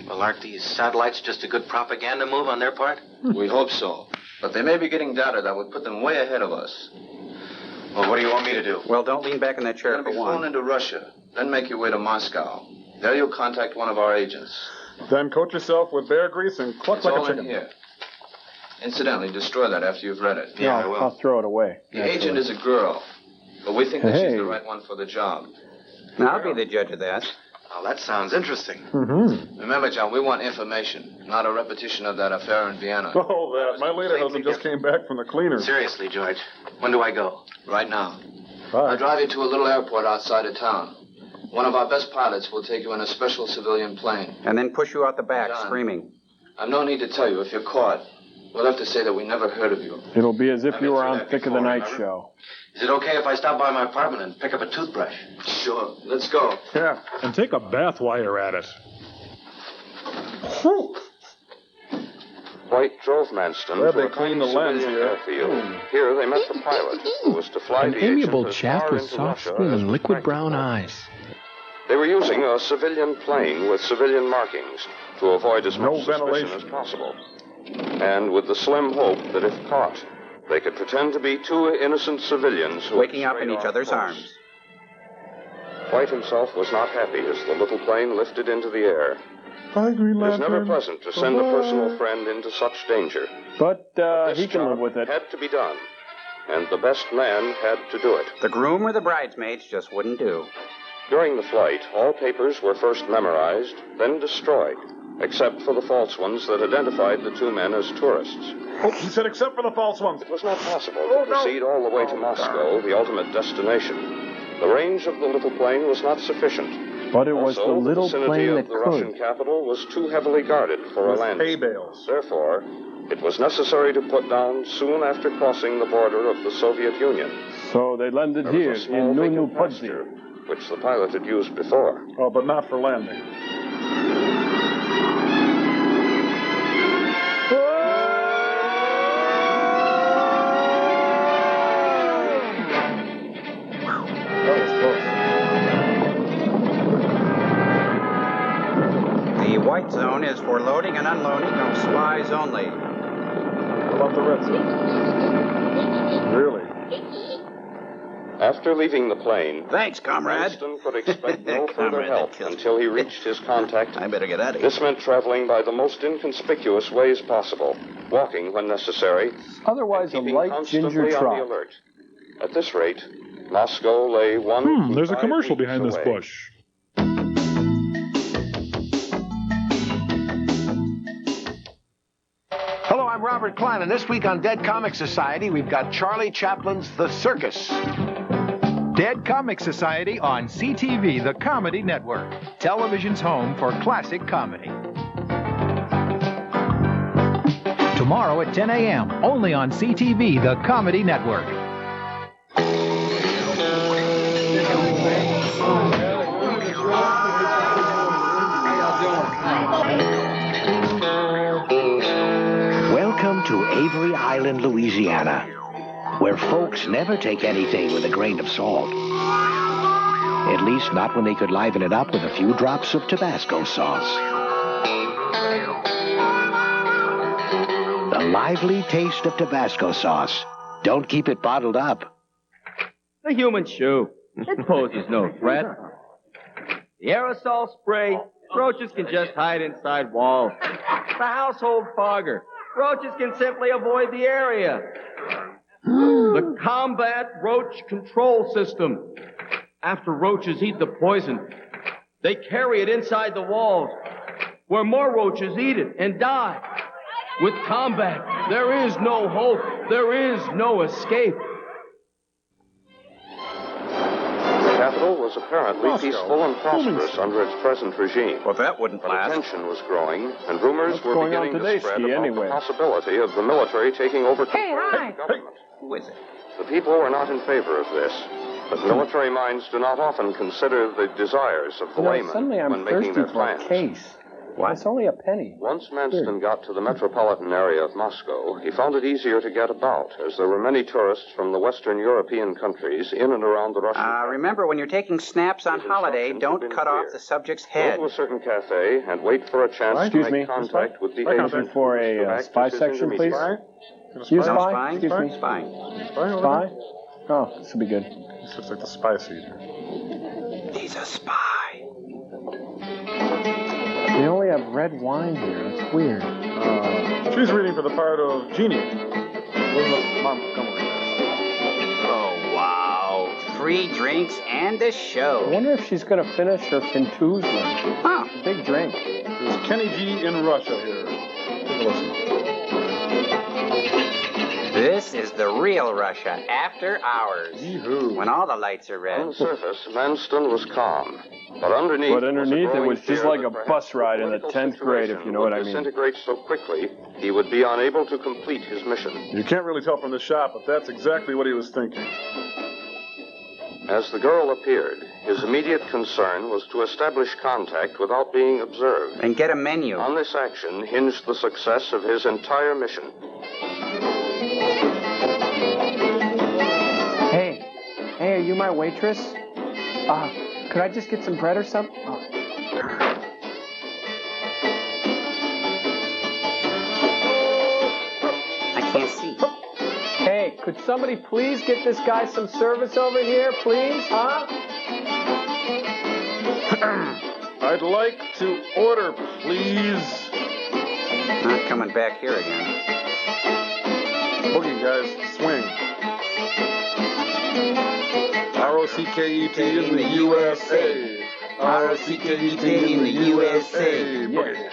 Well, aren't these satellites just a good propaganda move on their part?
We hope so. But they may be getting data that would put them way ahead of us.
Well, what do you want me to do?
Well, don't lean back in that chair
You're
for
going to be flown
one.
into Russia, then make your way to Moscow. There you'll contact one of our agents.
Then coat yourself with bear grease and cluck
It's
like
all
a chicken.
in here. Incidentally, destroy that after you've read it.
Yeah, I'll throw it away.
The agent is a girl, but we think that
Hey.
she's the right one for the job.
Now, I'll be the judge of that.
Oh, that sounds interesting.
Mm-hmm.
Remember, John, we want information, not a repetition of that affair in Vienna.
Oh, that. My later husband just came back from the cleaner.
Seriously, George. When do I go?
Right now.
Bye.
I'll drive you to a little airport outside of town. One of our best pilots will take you in a special civilian plane.
And then push you out the back,
John.
screaming.
I've no need to tell you. If you're caught, we'll have to say that we never heard of you.
It'll be as if
I've
you
been
were
through
on
that
Thick of the
before,
Night
remember?
show.
Is it okay if I stop by my apartment and pick up a toothbrush?
Sure. Let's go.
Yeah, and take a bath while you're at it.
White drove Manston
Glad
to
they
a
cleaned
tiny
the lens
civilian
here.
airfield. Here they met the pilot, who was to fly
An
the agent
amiable
as
chap
far
with
into
soft
Russia
skin
as
and
was
liquid brown
practicable.
eyes.
They were using a civilian plane with civilian markings to avoid as
No
much suspicion
ventilation.
as possible. And with the slim hope that if caught, they could pretend to be two innocent civilians who had
Waking up in
strayed
each
off
other's
course.
arms.
White himself was not happy as the little plane lifted into the air.
Bye, Green
It is never
Lantern.
pleasant to send a personal friend into such danger.
But
This
he can
job
live with it.
had to be done, and the best man had to do it.
The groom or the bridesmaids just wouldn't do.
During the flight, all papers were first memorized, then destroyed, except for the false ones that identified the two men as tourists.
Oh, he said except for the false ones.
It was not possible to proceed all the way to Moscow, the ultimate destination. The range of the little plane was not sufficient.
But it was
Also,
the little
vicinity
plane
of
that
the Russian
could.
capital was too heavily guarded for a
With
landing.
hay bales.
Therefore, it was necessary to put down soon after crossing the border of the Soviet Union.
So they landed
There
here
was a small
in Nunu
vacant pasture, which the pilot had used before.
Oh, but not for landing. That was close.
The white zone is for loading and unloading of spies only.
How about the red zone? Really?
After leaving the plane,
Thanks, comrade.
Manston could expect no further
Comrade,
help
that kills me.
until he reached his contact.
I better get out of here.
This meant traveling by the most inconspicuous ways possible, walking when necessary,
Otherwise, a
keeping
light
constantly
ginger
on the
trot.
alert. At this rate, Moscow lay 1 to
There's a
5
commercial
weeks
behind this
away.
bush.
Robert Klein, and this week on Dead Comic Society, we've got Charlie Chaplin's The Circus.
Dead Comic Society on CTV, the Comedy Network. Television's home for classic comedy. Tomorrow at 10 a.m., only on CTV, the Comedy Network.
Welcome to Avery Island, Louisiana, where folks never take anything with a grain of salt. At least not when they could liven it up with a few drops of Tabasco sauce. The lively taste of Tabasco sauce. Don't keep it bottled up.
The human shoe. It poses no threat. The aerosol spray. Roaches can just hide inside walls. The household fogger. Roaches can simply avoid the area. The combat roach control system. After roaches eat the poison, they carry it inside the walls, where more roaches eat it and die. With combat, there is no hope. There is no escape.
The capital was apparently peaceful and prosperous under its present regime.
Well, that wouldn't last.
But tension was growing, and rumors were beginning to spread about the possibility of the military taking over control of the government.
Who is it?
The people were not in favor of this, but military minds do not often consider the desires of the layman
suddenly I'm
when making their
thirsty for a
plans.
case. It's only a penny.
Once Manston got to the metropolitan area of Moscow, he found it easier to get about, as there were many tourists from the Western European countries in and around the Russian...
Remember, when you're taking snaps on holiday, don't cut off the subject's head.
Go to a certain cafe and wait for a chance to make contact with the agent
for a spy section, please. You spy? Excuse me.
Spy.
Spy? Oh, this will be good.
This looks like the spy seat.
He's a spy.
They only have red wine here. It's weird.
She's reading for the part of Jeannie. Montgomery.
Oh, wow. Free drinks and a show.
I wonder if she's going to finish her Fintuzler.
Huh.
Big drink.
There's Kenny G in Russia here. Take a listen.
This is the real Russia, after hours.
Yee-hoo.
When all the lights are red.
On the surface, Manston was calm. But underneath
it was just like a bus ride in the 10th grade, if you know what I mean.
Disintegrate so quickly, he would be unable to complete his mission.
You can't really tell from the shot, but that's exactly what he was thinking.
As the girl appeared, his immediate concern was to establish contact without being observed.
And get a menu.
On this action hinged the success of his entire mission.
Hey, are you my waitress? Could I just get some bread or something? Oh.
I can't see.
Hey, could somebody please get this guy some service over here, please? Huh?
I'd like to order, please.
Not coming back here again.
Boogie, guys. Swing. R-O-C-K-E-T in the USA. R-O-C-K-E-T in the USA. Boogie.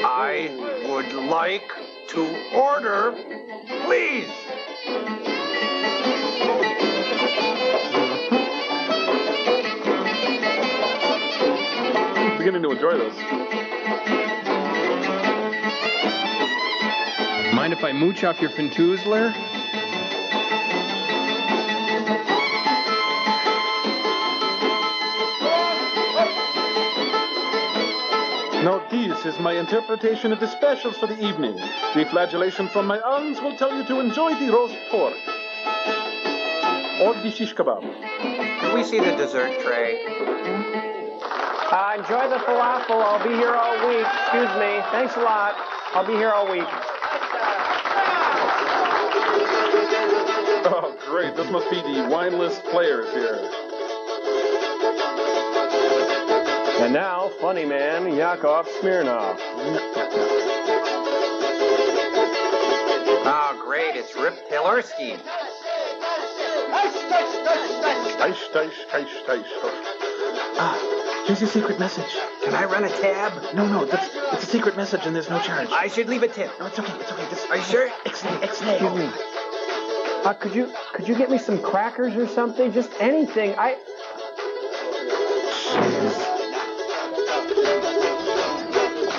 I would like to order, please.
I'm beginning to enjoy this.
Mind if I mooch off your Fintuzler?
Now, this is my interpretation of the specials for the evening. The flagellation from my arms will tell you to enjoy the roast pork. Or the shish kebab.
Can we see the dessert tray?
Enjoy the falafel. I'll be here all week. Excuse me. Thanks a lot. I'll be here all week.
Oh, great. This must be the wine list players here.
And now, funny man, Yakov Smirnoff.
Oh, great. It's Rip Taylorski.
Here's your secret message.
Can I run a tab?
No, it's a secret message and there's no charge.
I should leave a tip.
No, it's okay. Just,
are you sure?
Ixnay.
Excuse me. Could you get me some crackers or something? Just anything.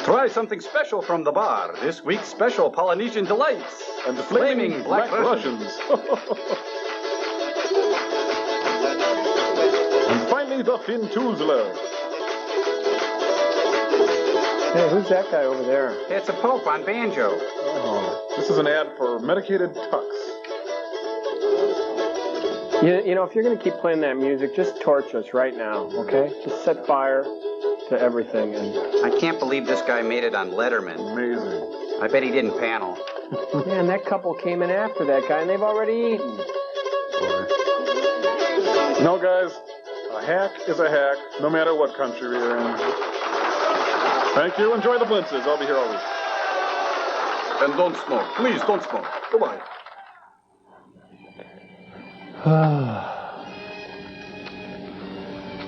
Try something special from the bar. This week's special Polynesian delights and the flaming Black Russians.
And finally, the Fintuzler.
Hey, who's that guy over there?
It's a Pope on banjo.
Oh, this is an ad for medicated tux.
You know, if you're going to keep playing that music, just torch us right now, okay? Just set fire to everything. And
I can't believe this guy made it on Letterman.
Amazing.
I bet he didn't panel.
Yeah, and that couple came in after that guy, and they've already eaten.
No, guys, a hack is a hack, no matter what country you're in. Thank you. Enjoy the blintzes. I'll be here all week.
And don't smoke. Please, don't smoke. Goodbye.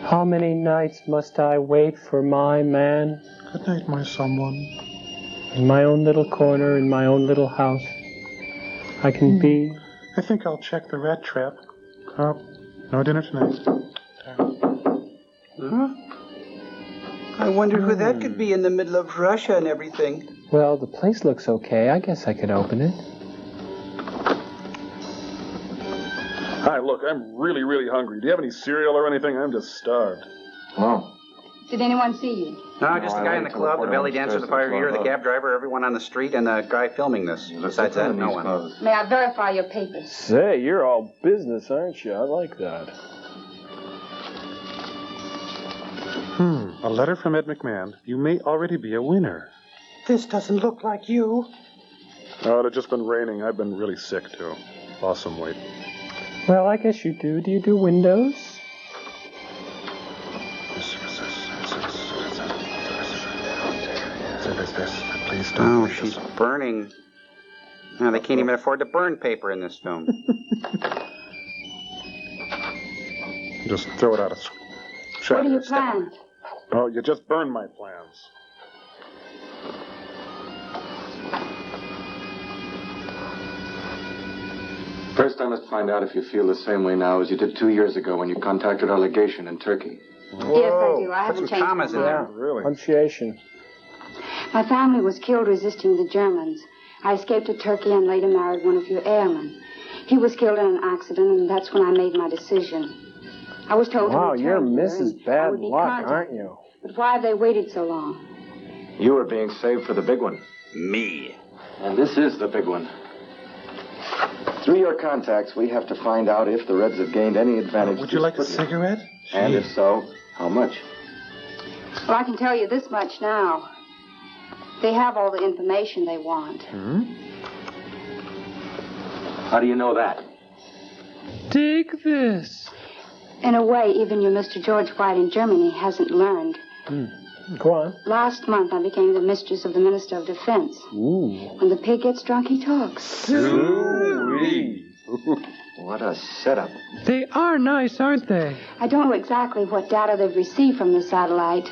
How many nights must I wait for my man?
Good night, my someone.
In my own little corner, in my own little house. I can be.
I think I'll check the rat trap. Oh, no dinner tonight.
Huh? I wonder who that could be in the middle of Russia and everything.
Well, the place looks okay. I guess I could open it.
Hi, look, I'm really, really hungry. Do you have any cereal or anything? I'm just starved.
Oh.
Did anyone see you?
No, just the guy in the club, the belly dancer, the fire eater, the cab driver, everyone on the street, and the guy filming this. Besides that, no one.
May I verify your papers?
Say, you're all business, aren't you? I like that.
A letter from Ed McMahon. You may already be a winner.
This doesn't look like you.
Oh, it's just been raining. I've been really sick, too. Lost some weight.
Well, I guess you do. Do you do windows?
Please don't.
Oh, she's burning. No, they can't even afford to burn paper in this film.
Just throw it out of
What do you plan?
Oh, you just burned my plans.
First, I must find out if you feel the same way now as you did 2 years ago when you contacted our legation in Turkey.
Yes, I do. I haven't changed my mind.
Yeah, really. Punctuation.
My family was killed resisting the Germans. I escaped to Turkey and later married one of your airmen. He was killed in an accident, and that's when I made my decision. I was told to return.
Wow, you're Mrs. Bad Luck,
contacted.
aren't you?
But why have they waited so long?
You were being saved for the big one.
Me.
And this is the big one. Through your contacts, we have to find out if the Reds have gained any advantage.
Would you like a cigarette?
And if so, how much?
Well, I can tell you this much now. They have all the information they want.
How do you know that?
Take this.
In a way, even your Mr. George White in Germany hasn't learned.
Go on.
Last month, I became the mistress of the Minister of Defense.
Ooh.
When the pig gets drunk, he talks.
What a setup.
They are nice, aren't they?
I don't know exactly what data they've received from the satellite,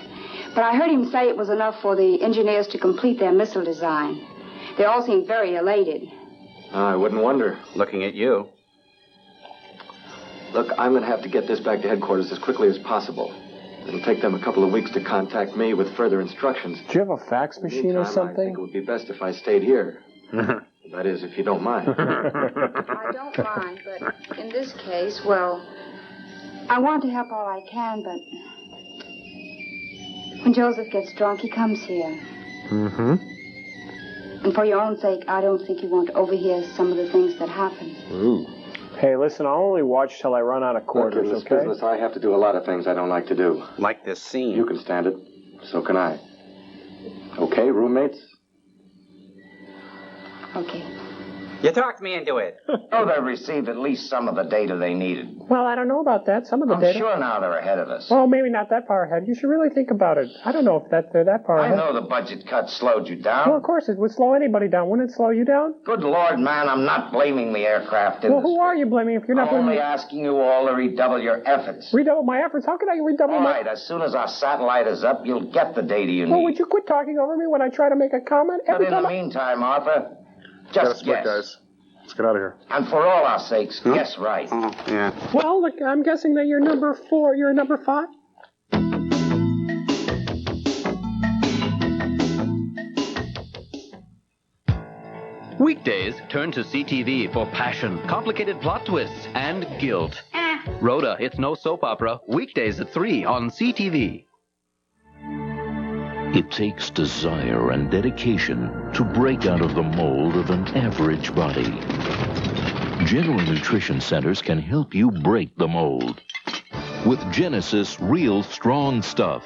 but I heard him say it was enough for the engineers to complete their missile design. They all seem very elated.
I wouldn't wonder.
Looking at you.
Look, I'm going to have to get this back to headquarters as quickly as possible. It'll take them a couple of weeks to contact me with further instructions.
Do you have a fax machine or something?
I think it would be best if I stayed here. That is, if you don't mind.
I don't mind, but in this case, well, I want to help all I can, but when Joseph gets drunk, he comes here. And for your own sake, I don't think you want to overhear some of the things that happen.
Ooh. Hey, listen, I'll only watch till I run out of quarters,
Look, in this
okay?
business, I have to do a lot of things I don't like to do.
Like this scene.
You can stand it. So can I. Okay, roommates?
Okay.
You talked me into it.
Oh, they've received at least some of the data they needed.
Well, I don't know about that. Some of the
I'm
data.
sure now they're ahead of us.
Well, maybe not that far ahead. You should really think about it. I don't know if they're that far
I
ahead.
know the budget cut slowed you down.
Well, of course, it would slow anybody down. Wouldn't it slow you down?
Good Lord, man, I'm not blaming the aircraft industry.
Well, who are you blaming if you're not
I'm
blaming
only asking you all to redouble your efforts.
Redouble my efforts? How can I redouble
All
my...
right, as soon as our satellite is up, you'll get the data you
Well,
need.
would you quit talking over me when I try to make a comment?
But in the meantime, Arthur, just guess.
Guys. Let's get out of here.
And for all our sakes, guess right.
Yeah.
Well, look, I'm guessing that you're number 4. You're number 5?
Weekdays, turn to CTV for passion, complicated plot twists, and guilt. Rhoda, it's no soap opera. Weekdays at 3 on CTV.
It takes desire and dedication to break out of the mold of an average body. General Nutrition Centers can help you break the mold. With Genesis Real Strong Stuff.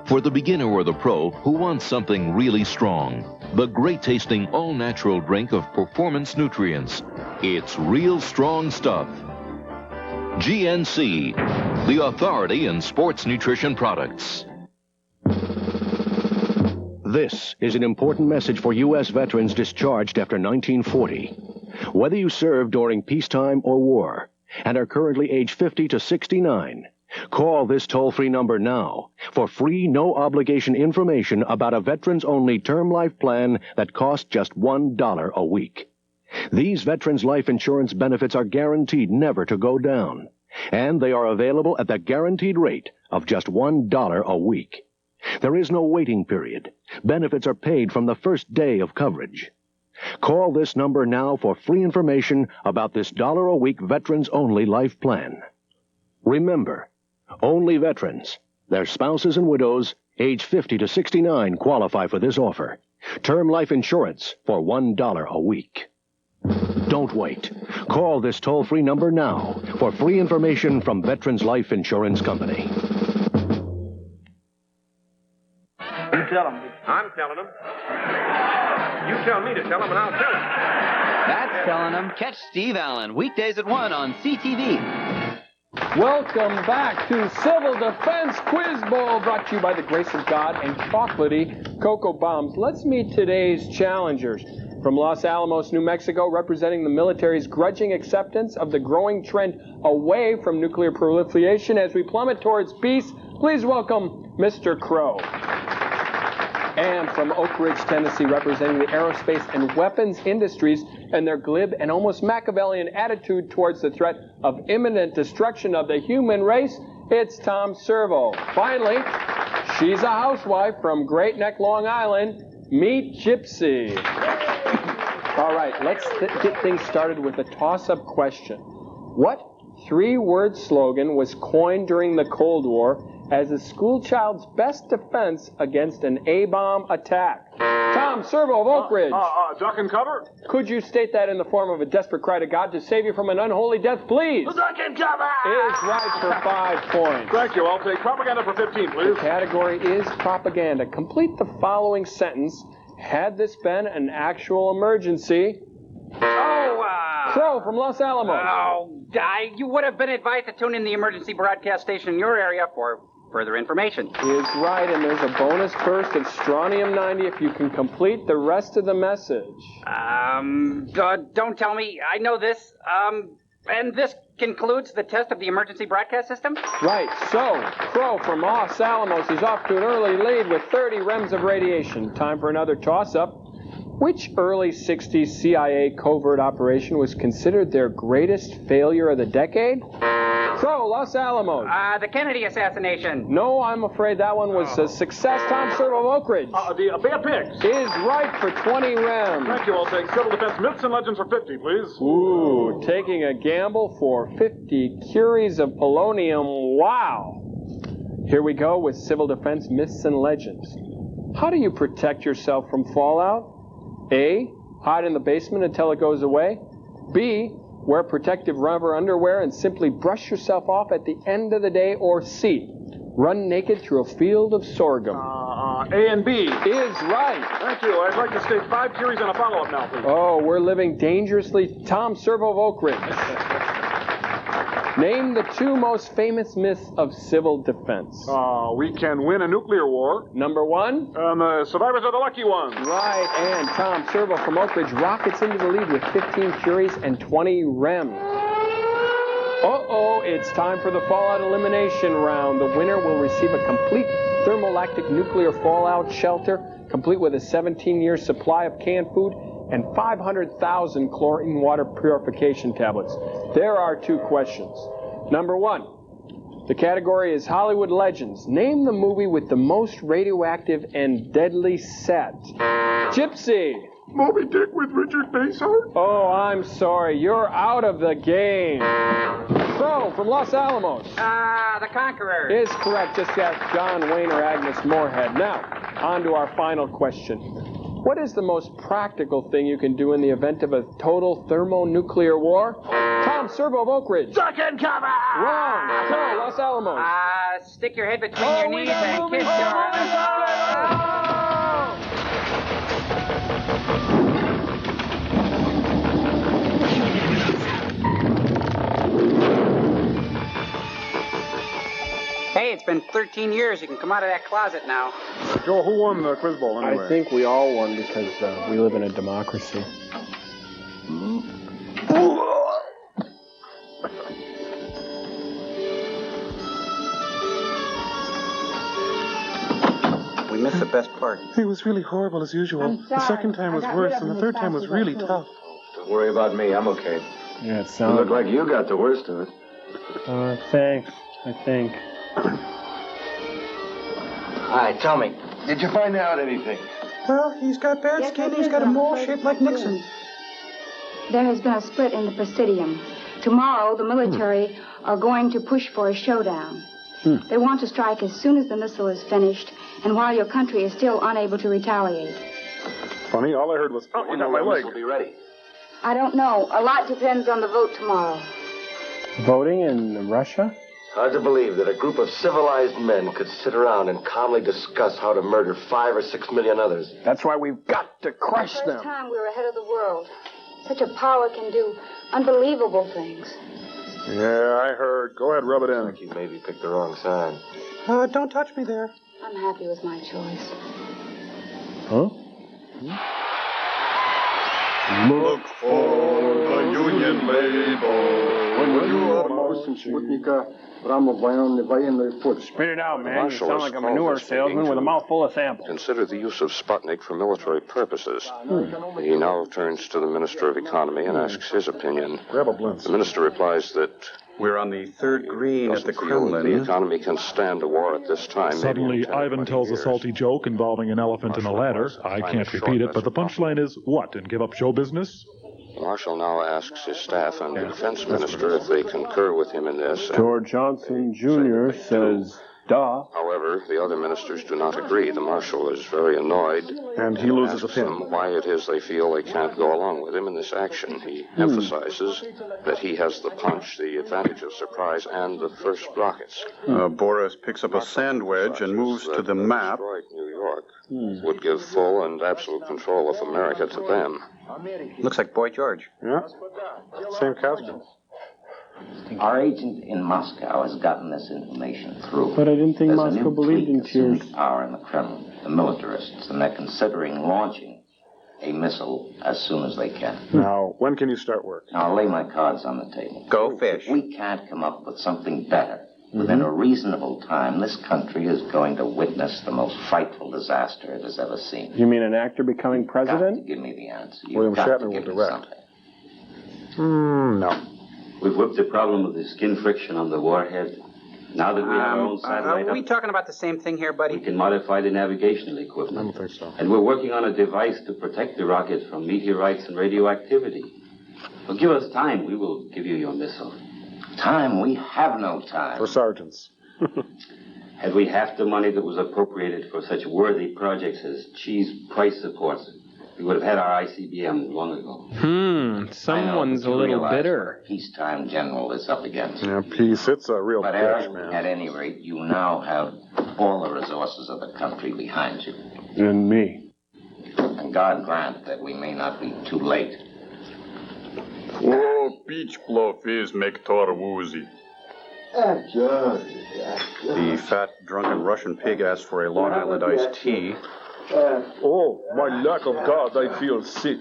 For the beginner or the pro who wants something really strong. The great-tasting, all-natural drink of performance nutrients. It's Real Strong Stuff. GNC, the authority in sports nutrition products.
This is an important message for U.S. veterans discharged after 1940. Whether you served during peacetime or war and are currently age 50 to 69, call this toll-free number now for free, no-obligation information about a veterans-only term life plan that costs just $1 a week. These veterans' life insurance benefits are guaranteed never to go down, and they are available at the guaranteed rate of just $1 a week. There is no waiting period. Benefits are paid from the first day of coverage. Call this number now for free information about this $1-a-week veterans-only life plan. Remember, only veterans, their spouses and widows, age 50 to 69 qualify for this offer. Term life insurance for $1 a week. Don't wait. Call this toll-free number now for free information from Veterans Life Insurance Company.
You tell him.
I'm telling him. You tell me to tell him, and I'll tell him.
That's telling them. Catch Steve Allen, weekdays at 1 on CTV.
Welcome back to Civil Defense Quiz Bowl, brought to you by the grace of God and chocolatey Cocoa Bombs. Let's meet today's challengers. From Los Alamos, New Mexico, representing the military's grudging acceptance of the growing trend away from nuclear proliferation as we plummet towards peace, please welcome Mr. Crow. And from Oak Ridge, Tennessee, representing the aerospace and weapons industries and their glib and almost Machiavellian attitude towards the threat of imminent destruction of the human race, it's Tom Servo. Finally, she's a housewife from Great Neck, Long Island. Meet Gypsy. All right, let's get things started with a toss-up question. What 3-word slogan was coined during the Cold War as a schoolchild's best defense against an A-bomb attack? Tom Servo of Oak Ridge.
Duck and cover?
Could you state that in the form of a desperate cry to God to save you from an unholy death, please?
Duck and cover!
Is right for 5 points.
Thank you. I'll take propaganda for 15, please.
The category is propaganda. Complete the following sentence. Had this been an actual emergency... Crow from Los Alamos.
You would have been advised to tune in the emergency broadcast station in your area for further information.
Is right, and there's a bonus burst of strontium-90 if you can complete the rest of the message.
Don't tell me. I know this. And this concludes the test of the emergency broadcast system?
Right, so, Crow from Los Alamos is off to an early lead with 30 rems of radiation. Time for another toss-up. Which early 60s CIA covert operation was considered their greatest failure of the decade? Crow, Los Alamos.
The Kennedy assassination.
No, I'm afraid that one was a success. Tom Servo of Oak Ridge.
The Bay of Pigs.
Is right for 20 rems.
Thank you. I'll take Civil Defense Myths and Legends for 50, please.
Ooh, taking a gamble for 50 curies of polonium. Wow. Here we go with Civil Defense Myths and Legends. How do you protect yourself from fallout? A, hide in the basement until it goes away. B, wear protective rubber underwear and simply brush yourself off at the end of the day. Or C, run naked through a field of sorghum.
A and B.
Is right.
Thank you. I'd like to state 5 theories and a follow-up now, please.
Oh, we're living dangerously. Tom Servo of Oak Ridge. Name the 2 most famous myths of civil defense.
We can win a nuclear war.
Number 1?
Survivors are the lucky ones.
Right, and Tom Servo from Oak Ridge rockets into the lead with 15 Curies and 20 Rems. Uh-oh, it's time for the Fallout Elimination Round. The winner will receive a complete thermolactic nuclear fallout shelter, complete with a 17-year supply of canned food and 500,000 chlorine water purification tablets. There are 2 questions. Number 1, the category is Hollywood Legends. Name the movie with the most radioactive and deadly set. Gypsy.
Moby Dick with Richard Basehart?
Oh, I'm sorry. You're out of the game. Crow from Los Alamos.
The Conqueror.
Is correct. Just ask John Wayne or Agnes Moorehead. Now, on to our final question. What is the most practical thing you can do in the event of a total thermonuclear war? Tom Servo of Oak Ridge.
Duck and cover!
Wrong. Crow, Los Alamos.
Stick your head between your knees and kiss your... Hey, it's been 13 years. You can come out of that closet now.
Joe, who won the quiz bowl anyway?
I think we all won because we live in a democracy.
We missed the best part.
It was really horrible as usual. The second time was worse, and the third time was really tough.
Don't worry about me. I'm okay.
Yeah, it
You
sounds...
look like you got the worst of it.
Thanks, I think.
Hi, tell me. Did you find out anything?
Well, he's got bad skin. He's got a mole shaped like Nixon.
There has been a split in the Presidium. Tomorrow, the military are going to push for a showdown. They want to strike as soon as the missile is finished, and while your country is still unable to retaliate.
Funny, all I heard was, oh, you got my leg.
Will be ready.
I don't know. A lot depends on the vote tomorrow.
Voting in Russia?
Hard to believe that a group of civilized men could sit around and calmly discuss how to murder 5 or 6 million others.
That's why we've got to crush
For the
them.
first time, we're ahead of the world. Such a power can do unbelievable things.
Yeah, I heard. Go ahead, rub it in.
I think you maybe picked the wrong side.
Don't touch me there.
I'm happy with my choice.
Huh?
Look for the Union label.
Spit it out, man. You sound like a manure salesman with a mouthful of samples.
Consider the use of Sputnik for military purposes. He now turns to the Minister of Economy and asks his opinion. The minister replies that
we're on the 3rd green at the
feel that the
Kremlin.
economy can stand a war at this time.
Suddenly, Ivan tells a salty joke involving an elephant and a ladder. I can't repeat it, but the punchline is, what, and give up show business?
The Marshal now asks his staff and the defense minister if they concur with him in this.
George Johnson Jr. says, duh.
However, the other ministers do not agree. The Marshal is very annoyed.
And he loses a
asks
pin.
them why it is they feel they can't go along with him in this action. He emphasizes that he has the punch, the advantage of surprise, and the first rockets.
Boris picks up a sand wedge and moves to the map.
New York would give full and absolute control of America to them.
Looks like Boy George.
Yeah. Same costume.
Our agent in Moscow has gotten this information through.
But I didn't think
There's
Moscow believed in tears.
Power in the Kremlin, the militarists, and they're considering launching a missile as soon as they can.
Now, when can you start work?
Now, I'll lay my cards on the table.
Go fish.
If we can't come up with something better within a reasonable time, this country is going to witness the most frightful disaster it has ever seen.
You mean an actor becoming
You've got
president?
to give me the answer.
William
You've got
Shatner
to
will
give me
direct.
something.
No.
We've worked the problem of the skin friction on the warhead. Now that we have our own satellite
Are we talking about the same thing here, buddy?
we can modify the navigational equipment.
I don't think so.
And we're working on a device to protect the rocket from meteorites and radioactivity. Well, give us time. We will give you your missile.
Time? We have no time.
For sergeants.
Had we half the money that was appropriated for such worthy projects as cheese price supports, We would have had our ICBM long ago.
Someone's a little bitter.
Peacetime general is up against.
Yeah, peace. It's a real
But
bitch,
Eric,
man.
at any rate, you now have all the resources of the country behind you.
And me.
And God grant that we may not be too late.
Oh, peach bluff is make Tor woozy. The fat, drunken Russian pig asked for a Long Island iced tea.
Oh, my lack of God, I feel sick.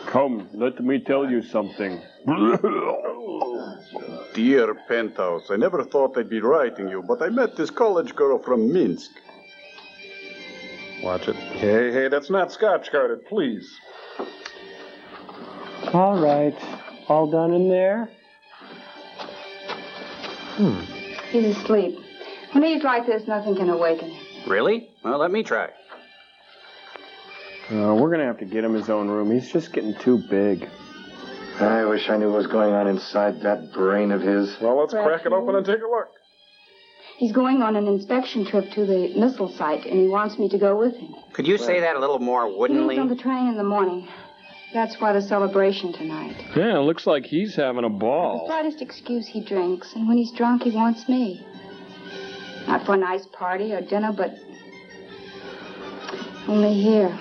Come, let me tell you something.
Dear Penthouse, I never thought I'd be writing you, but I met this college girl from Minsk.
Watch it. Hey, that's not scotch-guarded, please.
All right. All done in there?
He's asleep. When he eats like this, nothing can awaken him.
Really? Well, let me try.
We're going to have to get him his own room. He's just getting too big.
I wish I knew what was going on inside that brain of his.
Well, let's crack it open and take a look.
He's going on an inspection trip to the missile site, and he wants me to go with him.
Could you say that a little more
He
woodenly?
leaves on the train in the morning. That's why the celebration tonight.
Yeah, it looks like he's having a
The
ball.
slightest excuse he drinks, and when he's drunk, he wants me. Not for a nice party or dinner, but only here.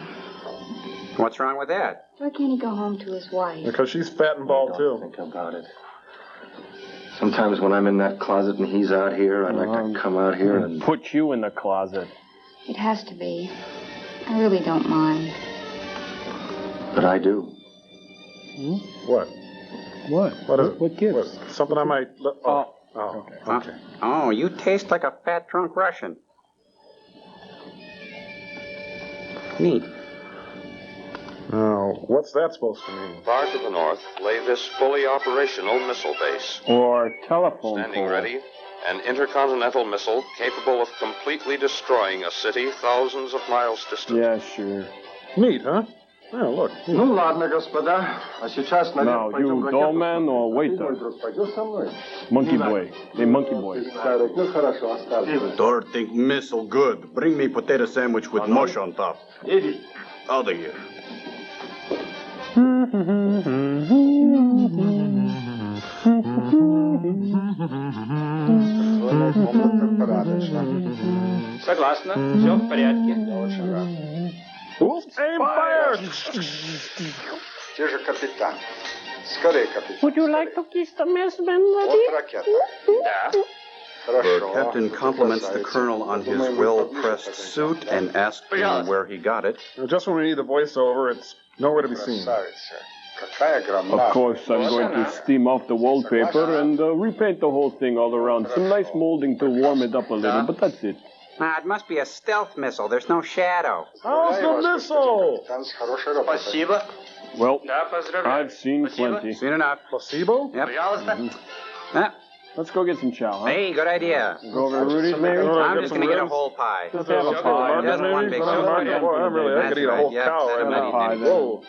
What's wrong with that?
Why can't he go home to his wife?
Because she's fat and bald, too.
Think about it. Sometimes when I'm in that closet and he's out here, I'd like to come out here and...
Put you in the closet.
It has to be. I really don't mind.
But I do.
What?
What? What gives?
What? Something I might... Okay.
Oh, you taste like a fat, drunk Russian. Neat.
Now, what's that supposed to mean?
Far to the north lay this fully operational missile base.
Or telephone
Standing
pole.
ready, an intercontinental missile capable of completely destroying a city thousands of miles distant.
Yeah, sure.
Neat, huh? Yeah, look.
Ну ладно, господа. А сейчас,
Now, you doorman or waiter? Monkey boy. Hey, monkey boy.
Ну хорошо, оставь.
Don't think missile good. Bring me potato sandwich with mush on top. Out of here.
Согласна. Все в порядке.
Aim fire!
Где же капитан? Скорее, капитан.
Would you like to kiss the messman, lady?
Ракета.
Да.
The captain compliments the colonel on his well-pressed suit and asks him where he got it.
Now, just when we need the voiceover, it's nowhere to be seen.
Of course, I'm going to steam off the wallpaper and repaint the whole thing all around. Some nice molding to warm it up a little, but that's it.
It must be a stealth missile. There's no shadow.
How's the missile?
Спасибо.
Well,
Да, поздравляю.
I've seen plenty.
Seen enough.
Placebo?
Yep.
Пожалуйста.
Let's go get some chow, huh?
Hey, good idea.
Go over to Rudy's, maybe?
I'm just going to get a whole pie.
Just have a pie.
He doesn't want big
Boy, I could eat a whole cow right now. Whoa.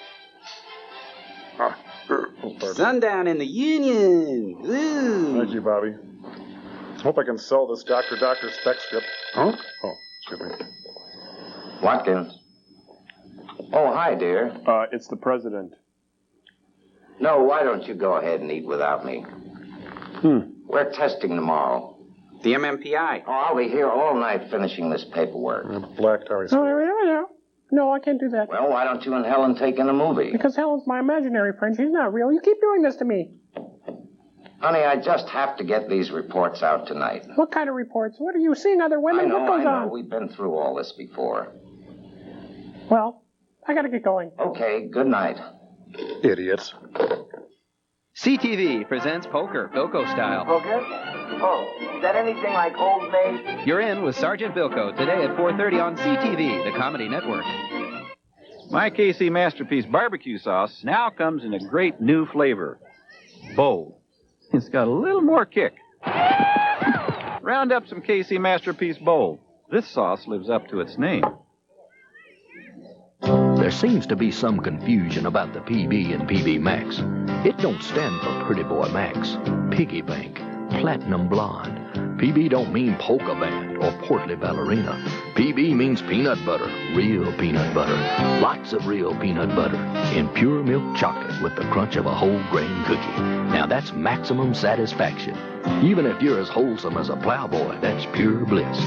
Sundown in the Union. Woo.
Thank you, Bobby. Hope I can sell this Dr. spec strip. Huh? Oh, excuse me.
Watkins. Oh, hi, dear.
It's the president.
No, why don't you go ahead and eat without me? We're testing tomorrow.
The MMPI.
Oh, I'll be here all night finishing this paperwork.
Black Tower.
No, I can't do that.
Well, why don't you and Helen take in a movie?
Because Helen's my imaginary friend. She's not real. You keep doing this to me.
Honey, I just have to get these reports out tonight.
What kind of reports? What are you seeing other women? What goes on?
We've been through all this before.
Well, I gotta get going.
Okay, good night.
Idiots.
CTV presents Poker, Bilko style.
Poker? Oh, is that anything like Old Maid?
You're in with Sergeant Bilko today at 4:30 on CTV, the Comedy Network.
My KC Masterpiece barbecue sauce now comes in a great new flavor. Bold. It's got a little more kick. Round up some KC Masterpiece Bold. This sauce lives up to its name.
There seems to be some confusion about the PB and PB Max. It don't stand for Pretty Boy Max, Piggy Bank, Platinum Blonde, PB don't mean polka band or portly ballerina. PB means peanut butter, real peanut butter. Lots of real peanut butter in pure milk chocolate with the crunch of a whole grain cookie. Now that's maximum satisfaction. Even if you're as wholesome as a plowboy, that's pure bliss.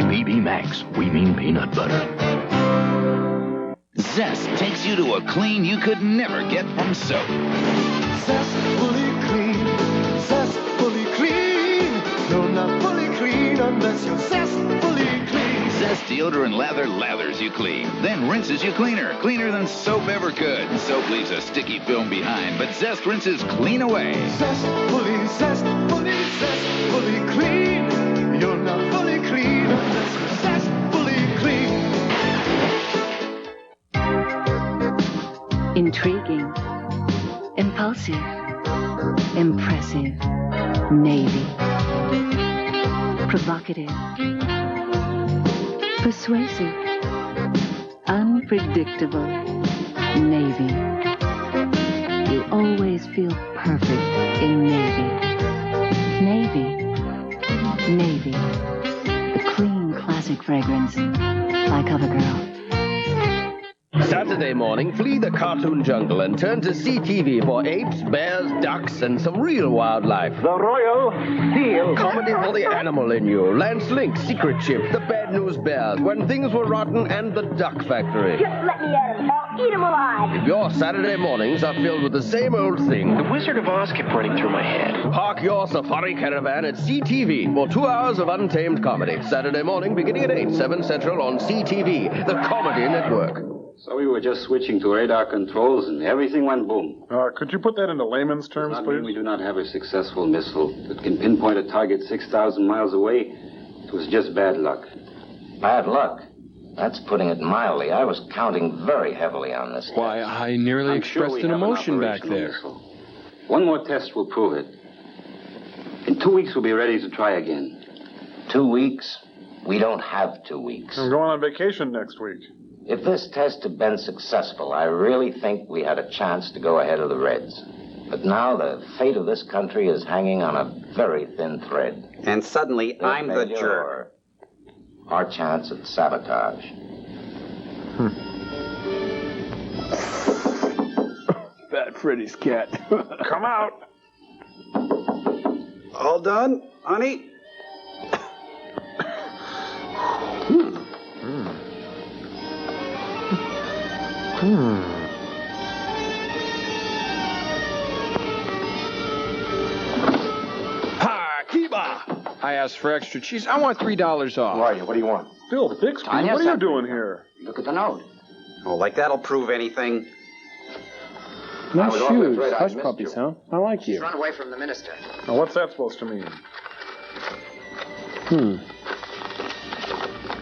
PB Max, we mean peanut butter.
Zest takes you to a clean you could never get from soap.
Zestfully clean, zestfully clean. You're not fully clean unless you're zestfully clean.
Zest deodorant lathers you clean, then rinses you cleaner than soap ever could. Soap leaves a sticky film behind, but Zest rinses clean away.
Zestfully, zestfully, zestfully clean. You're not fully clean unless you're zestfully clean.
Intriguing, impulsive, impressive, Navy. Provocative, persuasive, unpredictable, Navy. You always feel perfect in Navy. Navy. Navy. The clean, classic fragrance like CoverGirl.
Saturday morning, flee the cartoon jungle and turn to CTV for apes, bears, ducks, and some real wildlife. The Royal Seal. Comedy for the animal in you. Lance Link, Secret Chip, The Bad News Bears, When Things Were Rotten, and The Duck Factory.
Just let me at him. I'll eat him alive.
If your Saturday mornings are filled with the same old thing,
The Wizard of Oz kept running through my head.
park your safari caravan at CTV for 2 hours of untamed comedy. Saturday morning beginning at 8, 7 Central on CTV, the Comedy Network.
So we were just switching to radar controls and everything went boom.
Could you put that into layman's terms, please?
We do not have a successful missile that can pinpoint a target 6,000 miles away. It was just bad luck.
Bad luck? That's putting it mildly. I was counting very heavily on this.
Why, I nearly expressed an emotion back there.
Missile. One more test will prove it. In 2 weeks, we'll be ready to try again.
2 weeks? We don't have 2 weeks.
I'm going on vacation next week.
If this test had been successful, I really think we had a chance to go ahead of the Reds. But now the fate of this country is hanging on a very thin thread.
And suddenly, I'm the jerk.
Our chance at sabotage.
Bad Freddy's cat.
Come out.
All done, honey?
Ha! Kiba! I asked for extra cheese. I want $3 off.
Who are you? What do you want?
Bill Bixby,
Tanya,
what are you
something.
doing here?
Look at the note.
Oh, like that'll prove anything.
Nice
was awfully
shoes.
afraid I
Hush
missed
puppies,
you.
huh? I like you.
Run away from the minister.
Now, what's that supposed to mean?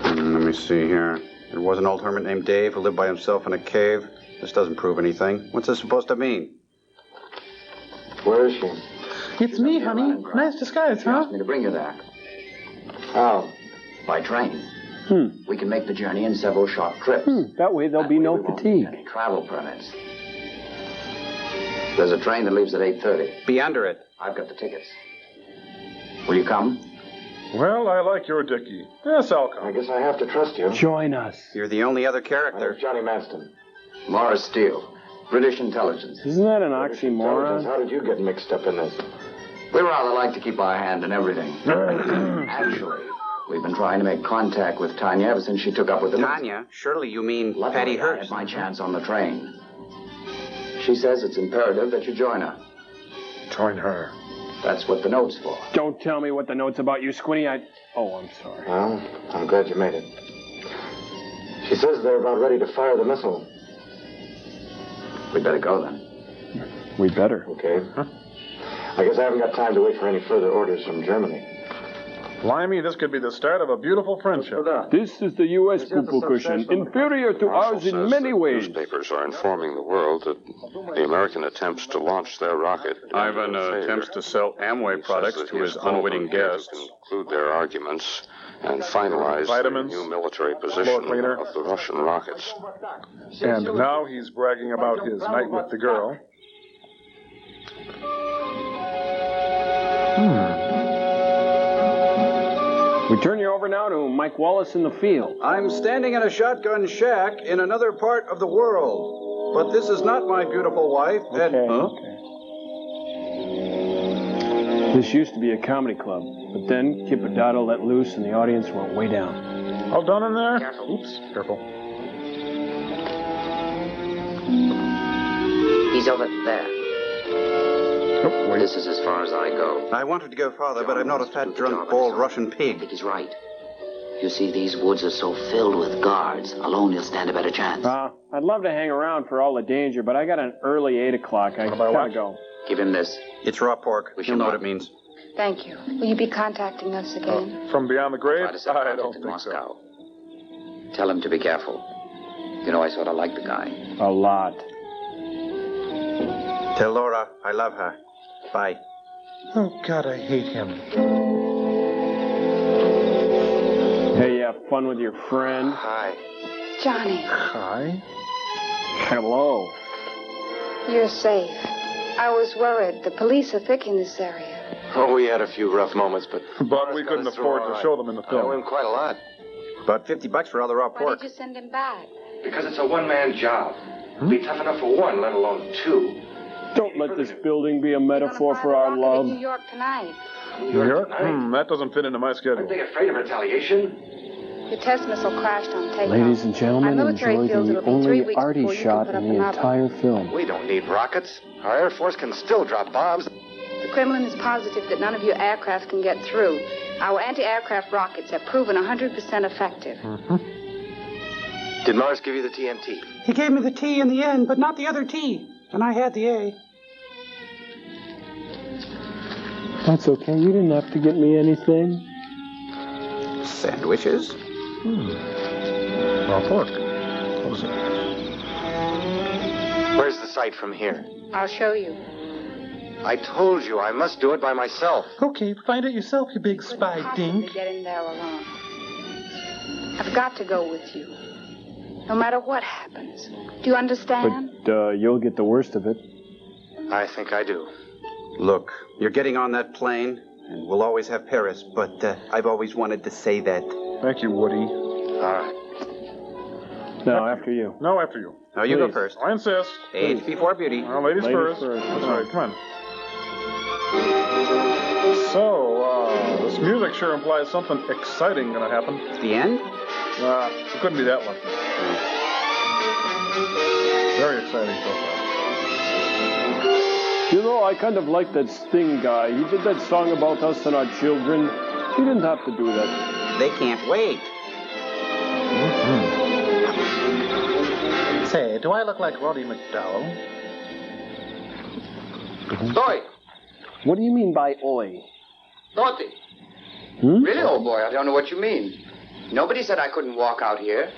Let me see here. There was an old hermit named Dave who lived by himself in a cave. This doesn't prove anything. What's this supposed to mean?
Where is she?
It's me, honey. Nice disguise, huh?
Asked me to bring you there. How? By train. We can make the journey in several short trips.
That way there'll be no fatigue.
Any travel permits. There's a train that leaves at 8:30.
Be under it.
I've got the tickets. Will you come?
Well, I like your Dickie. Yes, I'll come.
I guess I have to trust you.
Join us.
You're the only other character.
There's Johnny Manston.
Morris Steele, British intelligence.
Isn't that an
Intelligence.
oxymoron?
How did you get mixed up in this?
We rather like to keep our hand in everything. Actually, we've been trying to make contact with Tanya ever since she took up with the...
Tanya? Surely you mean
Luckily,
Patty
I had
Hearst.
my chance on the train. She says it's imperative that you join her.
Join her.
That's what the note's for.
Don't tell me what the note's about, you squinty. Oh, I'm sorry.
Well, I'm glad you made it. She says they're about ready to fire the missile.
We'd better go then.
We better.
Okay. I guess I haven't got time to wait for any further orders from Germany.
Blimey, this could be the start of a beautiful friendship.
This is the U.S. poo-poo cushion, inferior to ours in many ways.
Newspapers are informing the world that the American attempts to launch their rocket.
Ivan attempts to sell Amway products to his unwitting guests.
Conclude their arguments and finalize the new military position of the Russian rockets.
And now he's bragging about his night with the girl.
We turn you over now to Mike Wallace in the field.
I'm standing in a shotgun shack in another part of the world. But this is not my beautiful wife.
Okay. This used to be a comedy club, but then Kip Adado let loose and the audience went way down.
All done in there?
Careful.
Oops, careful.
He's over there.
Oh, wait.
This is as far as I go.
I wanted to go farther, but I'm not a fat, drunk, bald Russian pig.
I think he's right. You see, these woods are so filled with guards. Alone, you'll stand a better chance.
I'd love to hang around for all the danger, but I got an early 8 o'clock. I gotta go.
Give him this.
It's raw pork. He'll know what it means.
Thank you. Will you be contacting us again?
From beyond the grave?
I don't think so. Tell him to be careful. You know, I sort of like the guy.
A lot.
Tell Laura I love her. Bye.
Oh, God, I hate him.
Hey, you have fun with your friend?
Hi.
Johnny.
Hi.
Hello.
You're safe. I was worried. The police are thick in this area.
Oh, we had a few rough moments, but...
But we couldn't afford to show them in the film.
I owe him quite a lot.
About $50 for all the raw
Why
pork.
did you send him back?
Because it's a one-man job. Be tough enough for one, let alone two.
Don't let this building be a metaphor for our love.
New York tonight.
New York? That doesn't fit into my schedule.
Aren't they afraid of retaliation?
Your test missile crashed on takeoff.
Ladies and gentlemen,
My military
enjoy
feels
the
it'll be 3
only
weeks
arty
before you can
shot
put up
in the
another.
entire film.
We don't need rockets. Our Air Force can still drop bombs.
The Kremlin is positive that none of your aircraft can get through. Our anti-aircraft rockets have proven 100% effective.
Did Mars give you the TNT?
He gave me the T in the end, but not the other T. And I had the A.
That's okay. You didn't have to get me anything.
Sandwiches?
Raw pork. What is it?
Where's the site from here?
I'll show you.
I told you I must do it by myself.
Okay, find it yourself, you big spy dink.
To get in there alone. I've got to go with you. No matter what happens. Do you understand?
But you'll get the worst of it.
I think I do.
Look, you're getting on that plane, and we'll always have Paris, but I've always wanted to say that.
Thank you, Woody.
All right.
No, after you.
No, after you.
No, you go
Please.
first.
I insist.
Age before beauty.
Well, ladies first. That's right, come on. So, this music sure implies something exciting gonna happen.
The end?
It couldn't be that one. Very exciting so far.
You know, I kind of like that Sting guy. He did that song about us and our children. He didn't have to do that.
They can't wait.
Say, do I look like Roddy McDowell?
Oi!
What do you mean by oi?
Naughty. Really, old boy, I don't know what you mean. Nobody said I couldn't walk out here.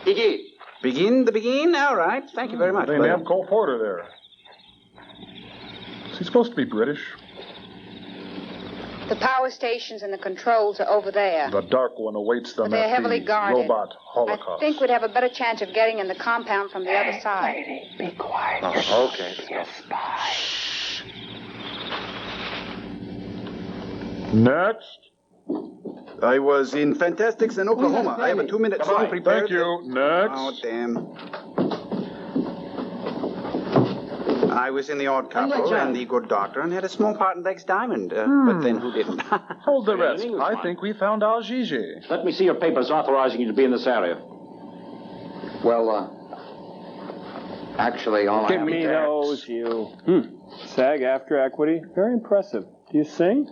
Iggy.
Begin the begin? All right. Thank you very much.
They have Cole Porter there. Is he supposed to be British?
The power stations and the controls are over there.
The Dark One awaits them
But they're
at
heavily
the
guarded.
robot
I
holocaust.
think we'd have a better chance of getting in the compound from the other side.
Be quiet. Oh, okay.
Next.
I was in Fantastics in Oklahoma. I have a 2-minute song prepared.
Thank you. Next.
Oh, damn. I was in The Odd Couple and The Good Doctor and had a small part in Lex Diamond. But then who didn't?
Hold the rest. I think we found our Gigi.
Let me see your papers authorizing you to be in this area.
Well, actually, all I
Give
have
me
is
those, you. SAG after equity. Very impressive. Do you sing?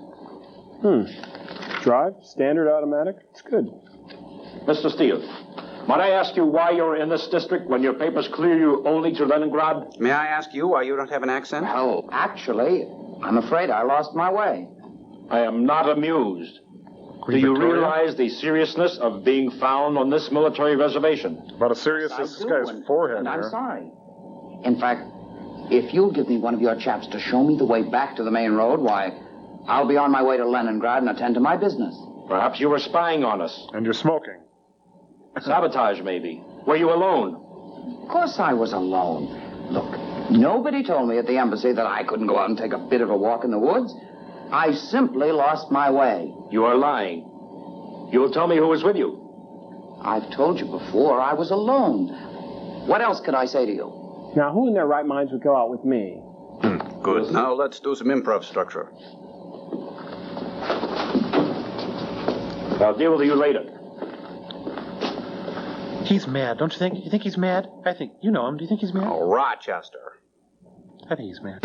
Drive? Standard automatic? It's good.
Mr. Steele, might I ask you why you're in this district when your papers clear you only to Leningrad?
May I ask you why you don't have an accent?
Well, actually, I'm afraid I lost my way.
I am not amused. Do you realize the seriousness of being found on this military reservation?
About as serious as this guy's forehead
And I'm
here.
sorry. In fact, if you'll give me one of your chaps to show me the way back to the main road, why, I'll be on my way to Leningrad and attend to my business.
Perhaps you were spying on us.
And you're smoking.
Sabotage, maybe. Were you alone?
Of course I was alone. Look, nobody told me at the embassy that I couldn't go out and take a bit of a walk in the woods. I simply lost my way.
You are lying. You'll tell me who was with you.
I've told you before, I was alone. What else could I say to you?
Now, who in their right minds would go out with me?
Good. Now let's do some improv structure.
I'll deal with you later.
He's mad, don't you think? You think he's mad? I think. You know him. Do you think he's mad?
Oh, Rochester.
I think he's mad.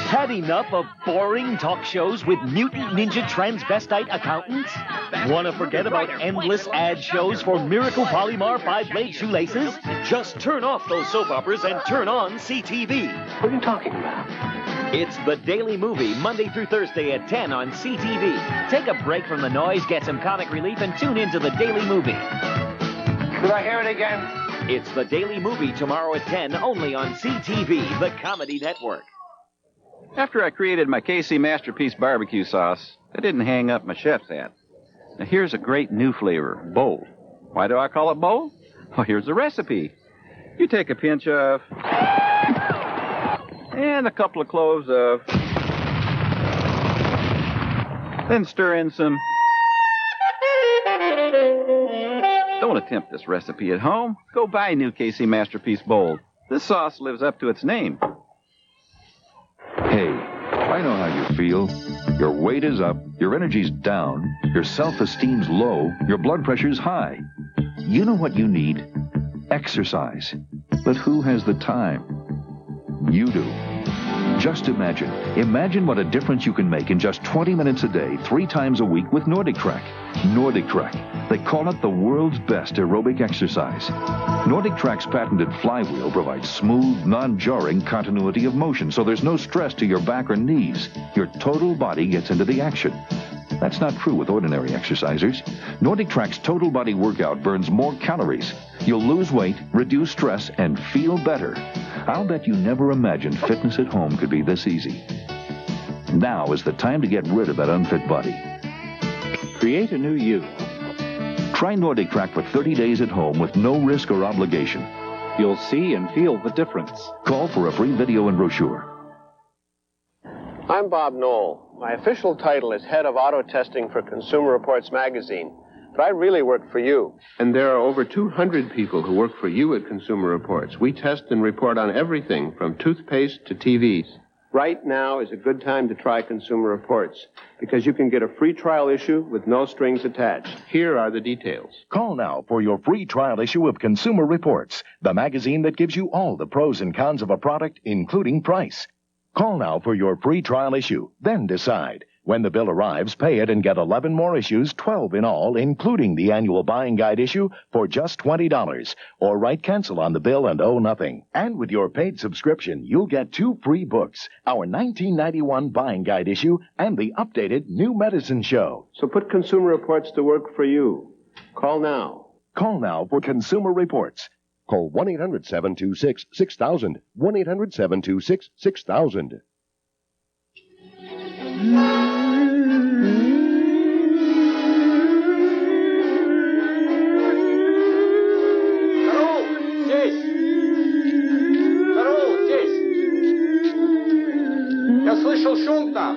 Had enough of boring talk shows with mutant ninja transvestite accountants? Want to forget about endless ad shows for Miracle Polymar 5-blade shoelaces? Just turn off those soap operas and turn on CTV.
What are you talking about?
It's The Daily Movie, Monday through Thursday at 10 on CTV. Take a break from the noise, get some comic relief, and tune into The Daily Movie.
Could I hear it again?
It's The Daily Movie tomorrow at 10, only on CTV, the Comedy Network.
After I created my KC Masterpiece barbecue sauce, I didn't hang up my chef's hat. Now here's a great new flavor, bold. Why do I call it bold? Well, here's the recipe. You take a pinch of, and a couple of cloves of, then stir in some. Don't attempt this recipe at home. Go buy new KC Masterpiece Bold. This sauce lives up to its name.
Hey, I know how you feel. Your weight is up, your energy's down, your self-esteem's low, your blood pressure's high. You know what you need? Exercise. But who has the time? You do. Just imagine what a difference you can make in just 20 minutes a day, 3 times a week with Nordic Trek. Nordic Trek. They call it the world's best aerobic exercise. Nordic Trek's patented flywheel provides smooth, non-jarring continuity of motion, so there's no stress to your back or knees. Your total body gets into the action. That's not true with ordinary exercisers. Nordic Trek's total body workout burns more calories. You'll lose weight, reduce stress, and feel better. I'll bet you never imagined fitness at home could be this easy. Now is the time to get rid of that unfit body. Create a new you. Try Nordic Trek for 30 days at home with no risk or obligation. You'll see and feel the difference. Call for a free video and brochure.
I'm Bob Knoll. My official title is Head of Auto Testing for Consumer Reports magazine, but I really work for you.
And there are over 200 people who work for you at Consumer Reports. We test and report on everything from toothpaste to TVs.
Right now is a good time to try Consumer Reports because you can get a free trial issue with no strings attached.
Here are the details.
Call now for your free trial issue of Consumer Reports, the magazine that gives you all the pros and cons of a product, including price. Call now for your free trial issue, then decide. When the bill arrives, pay it and get 11 more issues, 12 in all, including the annual buying guide issue, for just $20. Or write cancel on the bill and owe nothing. And with your paid subscription, you'll get 2 free books, our 1991 buying guide issue and the updated New Medicine Show.
So put Consumer Reports to work for you. Call now.
Call now for Consumer Reports. Call 1-800-726-6000. 1-800-726-6000.
Я слышал шум там.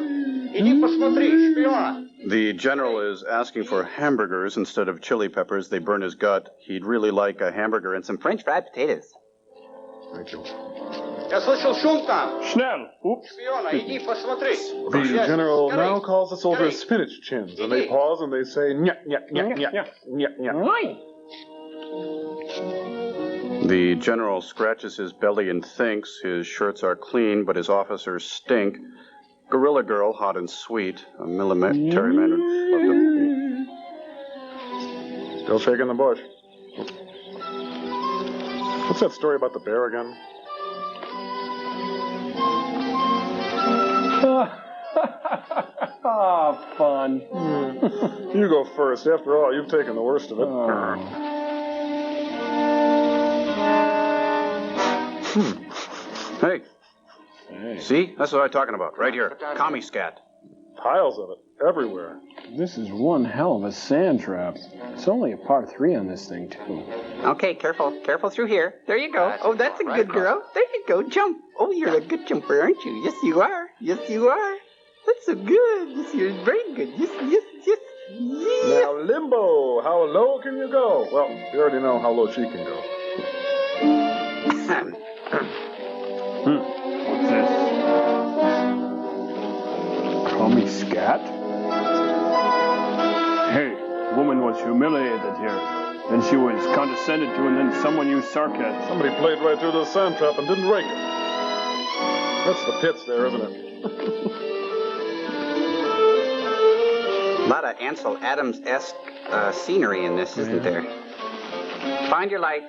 Иди посмотри, шпион. The general is asking for hamburgers instead of chili peppers. They burn his gut. He'd really like a hamburger and some French fried potatoes. Я слышал шум там.
Schnell. Oops.
Шпиона, иди посмотри.
The general now calls the soldiers spinach chins, and they pause and they say, nya, nya, nya, nya, nya, nya.
The general scratches his belly and thinks his shirts are clean, but his officers stink. Gorilla Girl, hot and sweet. A military man would love to.
Still shaking the bush. What's that story about the bear again?
Ah, fun.
You go first. After all, you've taken the worst of it.
Hey. See? That's what I'm talking about. Right here. Commie scat.
Piles of it. Everywhere.
This is one hell of a sand trap. It's only a par 3 on this thing, too.
Okay, careful. Careful through here. There you go. Oh, that's a good girl. There you go. Jump. Oh, you're a good jumper, aren't you? Yes, you are. Yes, you are. That's so good. Yes, you're very good. Yes.
Now, Limbo, how low can you go? Well, you already know how low she can go.
What's this? Call me scat? Hey, woman was humiliated here. Then she was condescended to, and then someone used sarcasm.
Somebody played right through the sand trap and didn't rake it. That's the pits there, isn't it?
A lot of Ansel Adams-esque scenery in this, isn't there? Find your light.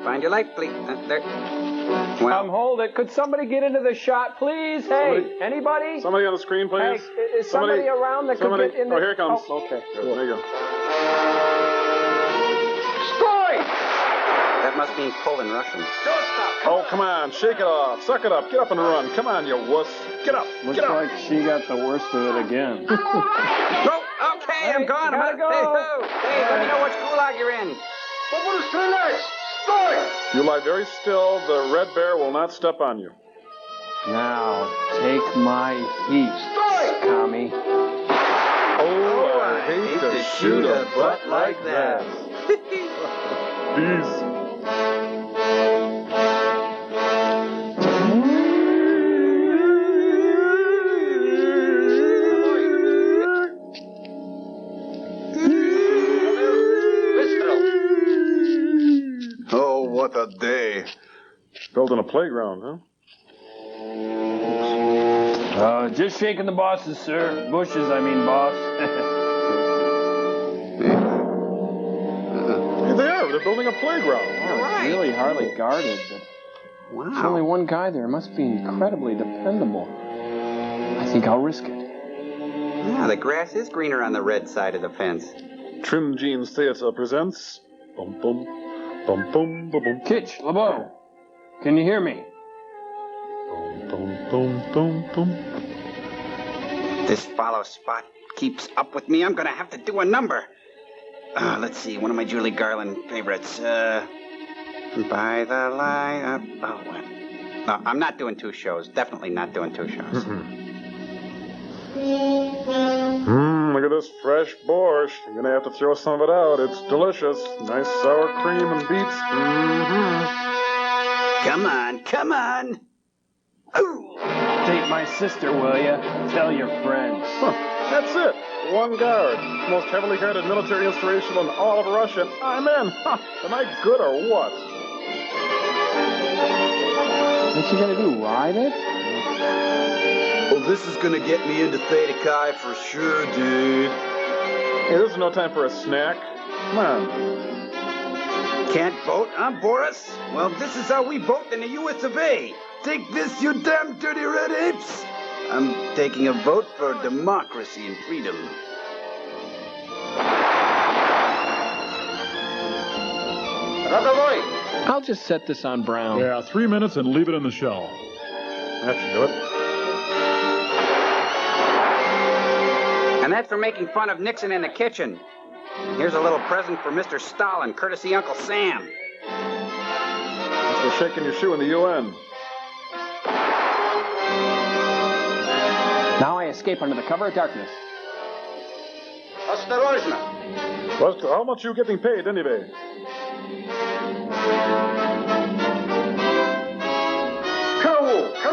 Find your light, please. There. Well,
hold it. Could somebody get into the shot, please? Hey, anybody?
Somebody on the screen, please.
Hey, is somebody around that could get in there?
Oh, here it comes.
Oh, okay.
There you go.
that must mean pull in Russian.
Oh, come on. Shake it off. Suck it up. Get up and run. Come on, you wuss. Get up.
Looks
Get up.
like she got the worst of it again.
Oh, okay, I'm gone.
Gotta go.
Hey, let me know which gulag you're in.
If you lie very still, the red bear will not step on you.
Now, take my heat, commie.
Oh, I hate to shoot a butt like that. These.
Oh, what a day.
Building a playground, huh?
Just shaking the bosses, sir. Bushes, I mean, boss.
Here they are. They're building a playground.
It's really hardly guarded, but there's only one guy there. It must be incredibly dependable. I think I'll risk it.
Yeah, the grass is greener on the red side of the fence.
Trim Jeans Theater presents... Bum, bum, bum, bum, bum, bum.
Kitch, LeBeau, can you hear me?
Bum, bum, bum, bum.
This follow spot keeps up with me. I'm going to have to do a number. Let's see, one of my Julie Garland favorites. By the light up... Oh, what? No, I'm not doing two shows. Definitely not doing two shows.
Look at this fresh borscht. You're going to have to throw some of it out. It's delicious. Nice sour cream and beets.
Come on. Ooh.
Date my sister, will ya? Tell your friends.
That's it. One guard. Most heavily guarded military installation in all of Russia. I'm in. Am I good or what?
What's he going to do, ride it?
Oh, this is gonna get me into Theta Chi for sure, dude.
Hey, this is no time for a snack. Come on.
Can't vote, huh, Boris? Well, this is how we vote in the US of A.
Take this, you damn dirty red apes!
I'm taking a vote for democracy and freedom.
I'll just set this on brown.
Yeah, 3 minutes and leave it in the shell. That should do it.
And that's for making fun of Nixon in the kitchen. And here's a little present for Mr. Stalin, courtesy Uncle Sam.
That's for shaking your shoe in the UN.
Now I escape under the cover of darkness.
Осторожно!
How much are you getting paid, anyway?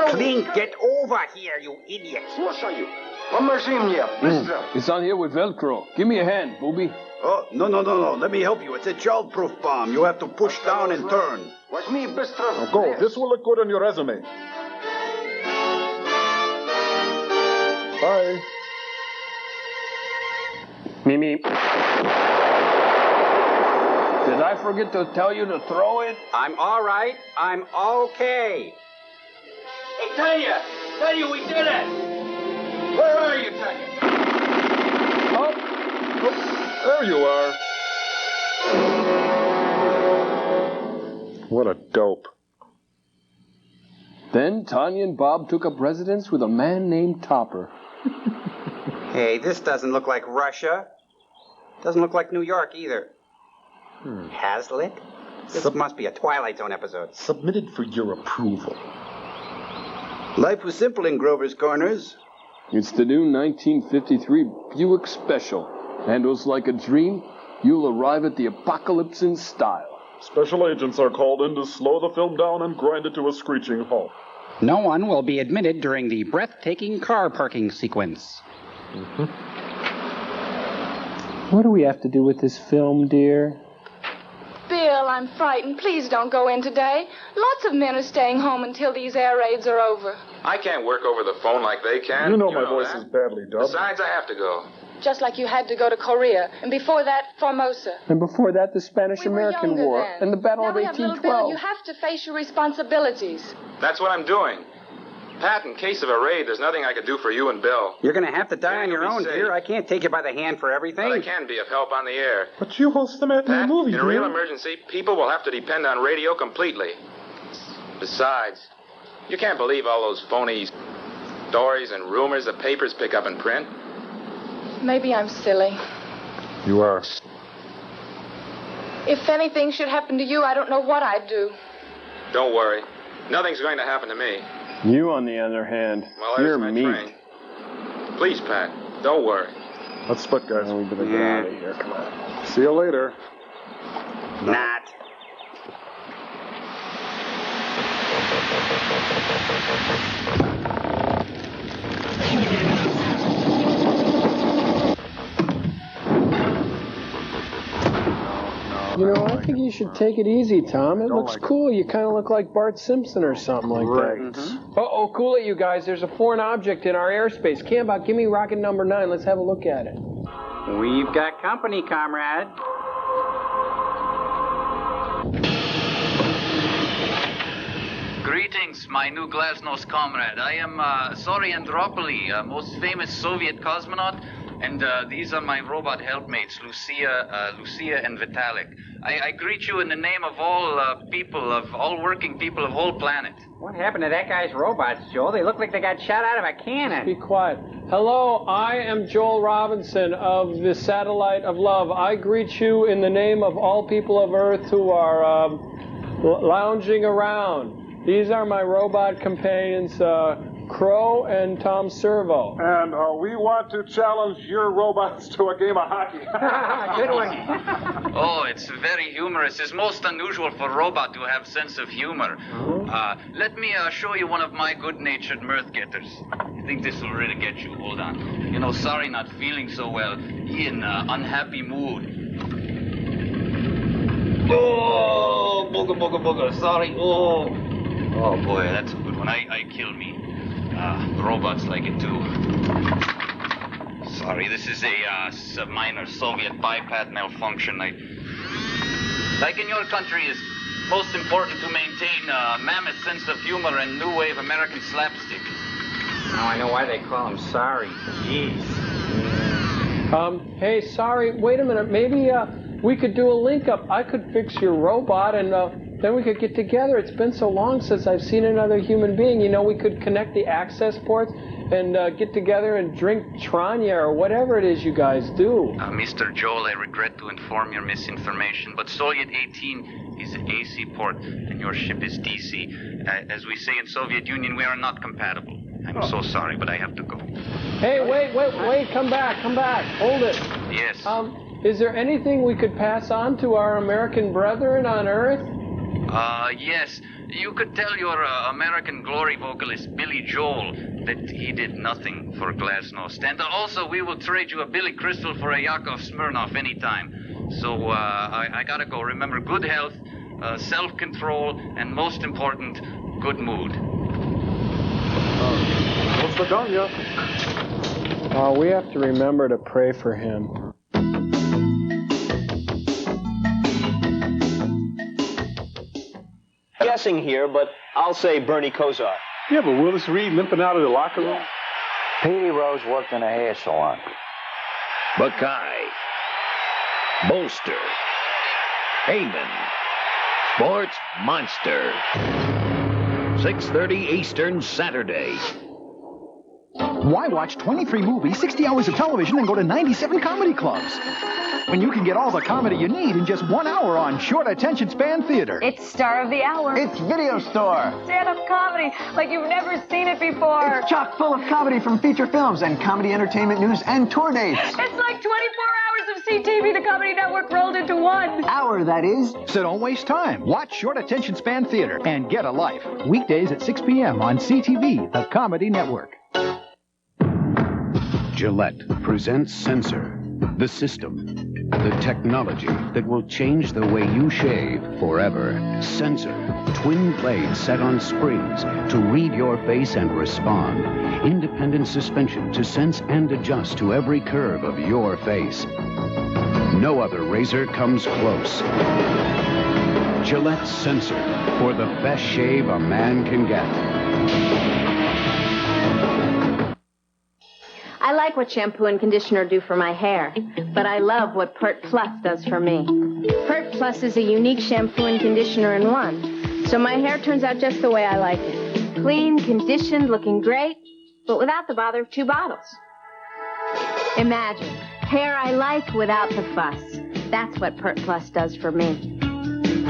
Clint, get over here, you idiot.
Слушаю. Поможи мне, быстро.
It's on here with Velcro. Give me a hand, booby.
Oh, no. Let me help you. It's a child-proof bomb. You have to push down and turn.
Возьми быстро.
Now go. This will look good on your resume. Bye.
Mimi. Did I forget to tell you to throw it?
I'm all right. I'm okay.
Hey, Tanya, we did it. Where are you, Tanya?
Oh, there you are. What a dope.
Then Tanya and Bob took up residence with a man named Topper.
Hey, this doesn't look like Russia. Doesn't look like New York either. Hazlitt? This must be a Twilight Zone episode.
Submitted for your approval.
Life was simple in Grover's Corners.
It's the new 1953 Buick Special. Handles like a dream. You'll arrive at the apocalypse in style.
Special agents are called in to slow the film down and grind it to a screeching halt.
No one will be admitted during the breathtaking car parking sequence.
What do we have to do with this film, dear?
Bill, I'm frightened. Please don't go in today. Lots of men are staying home until these air raids are over.
I can't work over the phone like they can.
You know my voice is badly dubbed.
Besides, I have to go.
Just like you had to go to Korea. And before that, Formosa.
And before that, the Spanish-American War.
Then.
And the Battle
now
of
we have little Bill.
1812.
You have to face your responsibilities.
That's what I'm doing. Pat, in case of a raid, there's nothing I could do for you and Bill.
You're going to have to die on your own, dear. I can't take you by the hand for everything.
But I can be of help on the air.
But you host the matinee movie,
in a real emergency, people will have to depend on radio completely. Besides, you can't believe all those phony stories and rumors the papers pick up and print.
Maybe I'm silly.
You are.
If anything should happen to you, I don't know what I'd do.
Don't worry. Nothing's going to happen to me.
You, on the other hand,
well,
you're
my
meat.
Train. Please, Pat, don't worry.
Let's split, guys.
We better get out of here. Come on.
See you later.
Not.
You know, I think you should take it easy, Tom. It looks cool. You kind of look like Bart Simpson or something like that. Uh-oh, cool it, you guys. There's a foreign object in our airspace. Cambot, give me rocket number 9. Let's have a look at it.
We've got company, comrade.
Greetings, my new Glasnost comrade. I am Sori Andropoli, most famous Soviet cosmonaut, and these are my robot helpmates, Lucia and Vitalik. I greet you in the name of all working people of whole planet.
What happened to that guy's robots, Joel? They look like they got shot out of a cannon.
Be quiet. Hello, I am Joel Robinson of the Satellite of Love. I greet you in the name of all people of Earth who are lounging around. These are my robot companions, Crow and Tom Servo.
And we want to challenge your robots to a game of hockey.
Good one.
Oh, it's very humorous. It's most unusual for a robot to have sense of humor. Let me show you one of my good-natured mirth getters. I think this will really get you. Hold on. You know, sorry, not feeling so well. In unhappy mood. Oh, booga, booga, booga. Sorry. Oh, boy, that's a good one. I kill me. Robots like it, too. Sorry, this is a minor Soviet biped malfunction. Like in your country, it's most important to maintain a mammoth sense of humor and new wave American slapstick.
Now I know why they call him Sorry. Jeez.
Hey, Sorry, wait a minute. Maybe we could do a link-up. I could fix your robot, and then we could get together. It's been so long since I've seen another human being. You know, we could connect the access ports and get together and drink Tranya or whatever it is you guys do.
Mr. Joel, I regret to inform your misinformation, but Soviet 18 is an AC port, and your ship is DC. As we say in Soviet Union, we are not compatible. I'm so sorry, but I have to go.
Hey, wait, come back. Hold it.
Yes.
Is there anything we could pass on to our American brethren on Earth?
Yes. You could tell your American Glory vocalist, Billy Joel, that he did nothing for Glasnost. And also, we will trade you a Billy Crystal for a Yakov Smirnoff anytime. So, I gotta go. Remember, good health, self-control, and most important, good mood.
We have to remember to pray for him.
Guessing here, but I'll say Bernie Kosar.
Yeah, but Willis Reed limping out of the locker room?
Petey Rose worked in a hair salon.
Buckeye, Bolster, Heyman, Sports Monster. 6:30 Eastern Saturday.
Why watch 23 movies, 60 hours of television, and go to 97 comedy clubs? When you can get all the comedy you need in just 1 hour on short attention span theater.
It's Star of the Hour.
It's Video Store.
Stand-up comedy like you've never seen it before.
It's chock full of comedy from feature films and comedy entertainment news and tour dates.
It's like 24 hours of CTV, the Comedy Network, rolled into one.
Hour, that is. So don't waste time. Watch short attention span theater and get a life. Weekdays at 6 p.m. on CTV, the Comedy Network.
Gillette presents Sensor, the system, the technology that will change the way you shave forever. Sensor, twin blades set on springs to read your face and respond. Independent suspension to sense and adjust to every curve of your face. No other razor comes close. Gillette Sensor, for the best shave a man can get.
I like what shampoo and conditioner do for my hair, but I love what Pert Plus does for me. Pert Plus is a unique shampoo and conditioner in one, so my hair turns out just the way I like it. Clean, conditioned, looking great, but without the bother of 2 bottles. Imagine, hair I like without the fuss. That's what Pert Plus does for me.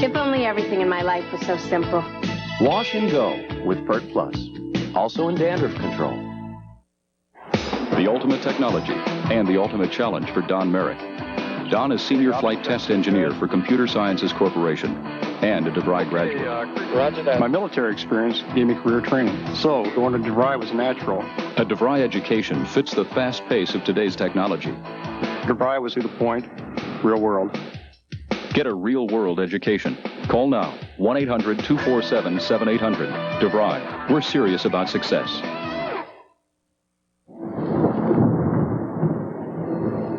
If only everything in my life was so simple.
Wash and go with Pert Plus. Also in dandruff control.
The ultimate technology and the ultimate challenge for Don Merrick. Don is Senior Flight Test Engineer for Computer Sciences Corporation and a DeVry graduate.
Roger that. My military experience gave me career training, so going to DeVry was natural.
A DeVry education fits the fast pace of today's technology.
DeVry was to the point, real world.
Get a real-world education. Call now, 1-800-247-7800. DeVry, we're serious about success.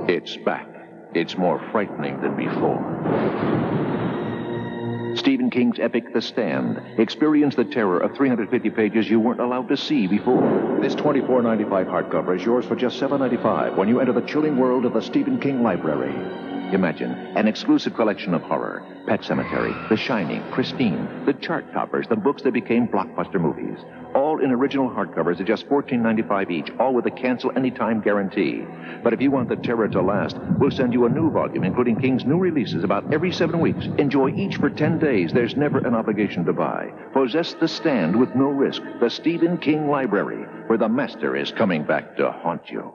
It's back. It's more frightening than before. Stephen King's epic The Stand. Experience the terror of 350 pages you weren't allowed to see before. This $24.95 hardcover is yours for just $7.95 when you enter the chilling world of the Stephen King Library. Imagine an exclusive collection of horror, Pet Sematary, The Shining, Christine, the chart toppers, the books that became blockbuster movies. All in original hardcovers at just $14.95 each, all with a cancel anytime guarantee. But if you want the terror to last, we'll send you a new volume, including King's new releases about every 7 weeks. Enjoy each for 10 days. There's never an obligation to buy. Possess The Stand with no risk. The Stephen King Library, where the master is coming back to haunt you.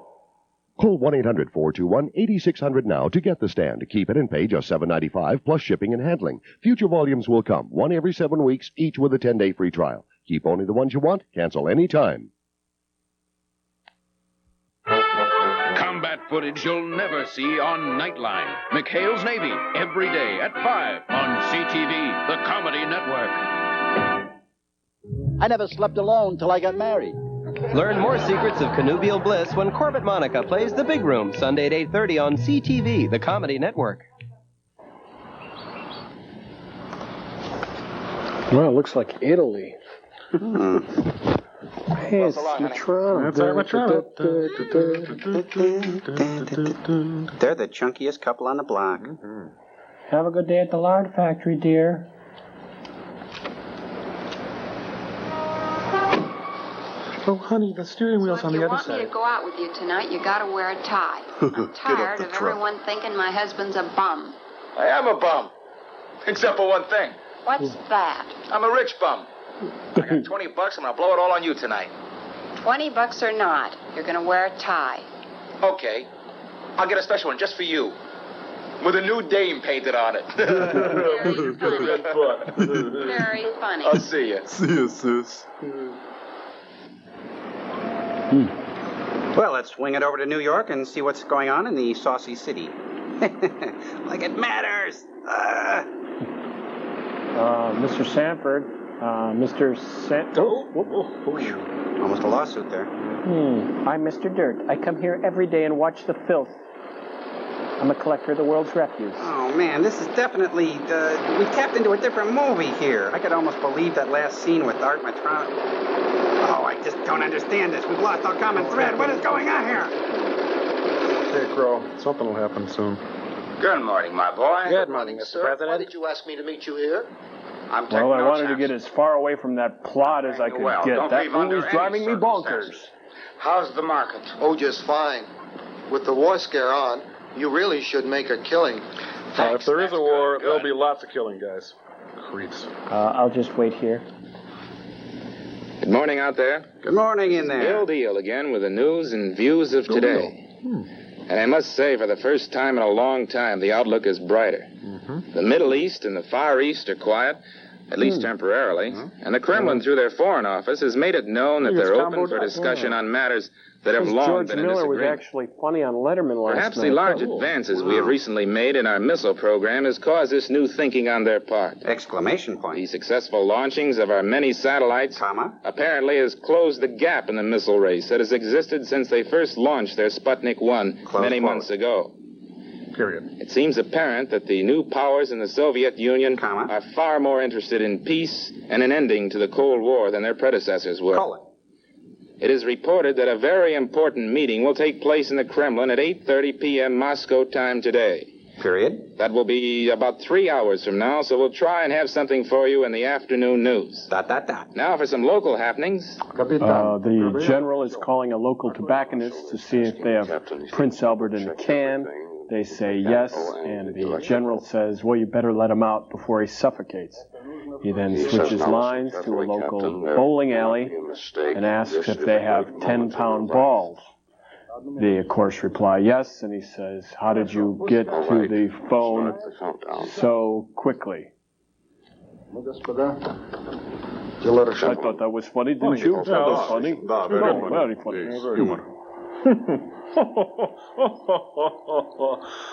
Call 1-800-421-8600 now to get The Stand. Keep it and pay just $7.95 plus shipping and handling. Future volumes will come, one every 7 weeks, each with a 10-day free trial. Keep only the ones you want. Cancel any time.
Combat footage you'll never see on Nightline. McHale's Navy, every day at 5 on CTV, the Comedy Network.
I never slept alone till I got married.
Learn more secrets of connubial bliss when Corbett Monica plays The Big Room, Sunday at 8:30 on CTV, the Comedy Network.
Well, it looks like Italy. Hey, it's Matrona.
They're the chunkiest couple on the block.
Have a good day at the lard factory, dear.
Oh, honey, the steering wheel's on the other
If you want me to go out with you tonight, you gotta wear a tie. I'm tired of everyone thinking my husband's a bum.
I am a bum. Except for one thing.
What's that?
I'm a rich bum. I got $20. I'm gonna blow it all on you tonight.
$20 or not, you're gonna wear a tie.
Okay. I'll get a special one just for you. With a new dame painted on it.
Very funny.
I'll see you.
See you, sis.
Well, let's swing it over to New York and see what's going on in the saucy city. Like it matters.
Mr. Sanford, Mr.
Almost a lawsuit there.
I'm Mr. Dirt. I come here every day and watch the filth. I'm a collector of the world's refuse.
Oh, man, this is definitely... we tapped into a different movie here. I could almost believe that last scene with Art Matronic. Oh, I just don't understand this. We've lost our common thread. What is going on here?
Hey, Crow, something will happen soon.
Good morning, my boy.
Good morning, Mr. President.
Why did you ask me to meet you here?
I'm taking
Well, I
no
wanted to
chances.
get as far away from that plot as I could get. That movie's driving me bonkers.
How's the market?
Oh, just fine. With the war scare on, you really should make a killing.
If there is a war, there'll be lots of killing, guys. Creeps.
I'll just wait here.
Good morning out there.
Good morning in there.
Bill Deal again with the news and views of today. And I must say, for the first time in a long time, the outlook is brighter. The Middle East and the Far East are quiet, at least temporarily. And the Kremlin, through their Foreign Office, has made it known that they're open for discussion on matters that have long
George
been in
Miller was
disagreement.
actually funny on Letterman last
Perhaps
night.
the large advances we have recently made in our missile program has caused this new thinking on their part.
Exclamation point.
The successful launchings of our many satellites apparently has closed the gap in the missile race that has existed since they first launched their Sputnik 1 many months ago.
Period.
It seems apparent that the new powers in the Soviet Union are far more interested in peace and an ending to the Cold War than their predecessors were. It is reported that a very important meeting will take place in the Kremlin at 8:30 p.m. Moscow time today.
Period.
That will be about 3 hours from now, so we'll try and have something for you in the afternoon news. Now for some local happenings.
The general is calling a local tobacconist to see if they have Prince Albert in a can. They say yes, and the general says, well, you better let him out before he suffocates. He then switches lines to a local bowling alley and asks if they have 10-pound balls. They, of course, reply yes, and he says, how did you get to the phone so quickly? I thought that was funny, didn't you? That was funny. Very funny.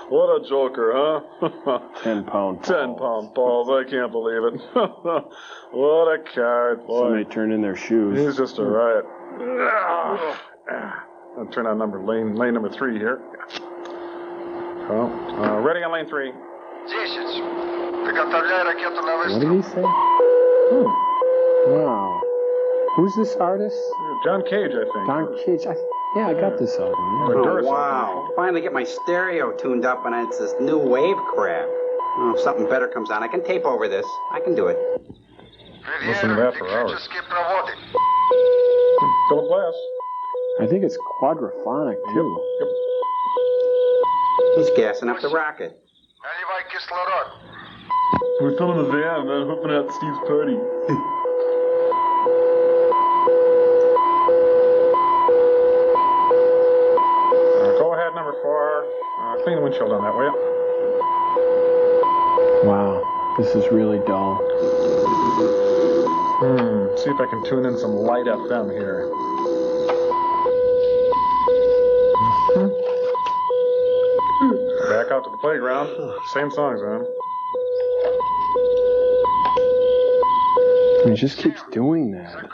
What a joker, huh?
10-pound balls.
10-pound balls. I can't believe it. What a card, boy.
Somebody turned in their shoes.
He's just a riot. I'll turn on lane number 3 here. Ready on lane 3.
What did he say? Wow. Who's this artist?
John Cage, I think.
John Cage. Yeah, I got this album.
Oh, wow. Finally get my stereo tuned up, and it's this new wave crap. Oh, if something better comes on, I can tape over this. I can do it.
Listen to that for hours. Philip Glass.
I think it's quadraphonic, too.
Yep.
He's gassing up the rocket.
We're filling the van, man, hoping at Steve's party. Go ahead, number 4. Clean the windshield on that, will you?
Wow, this is really dull.
See if I can tune in some light FM here. Back out to the playground. Same songs, man.
He just keeps doing that.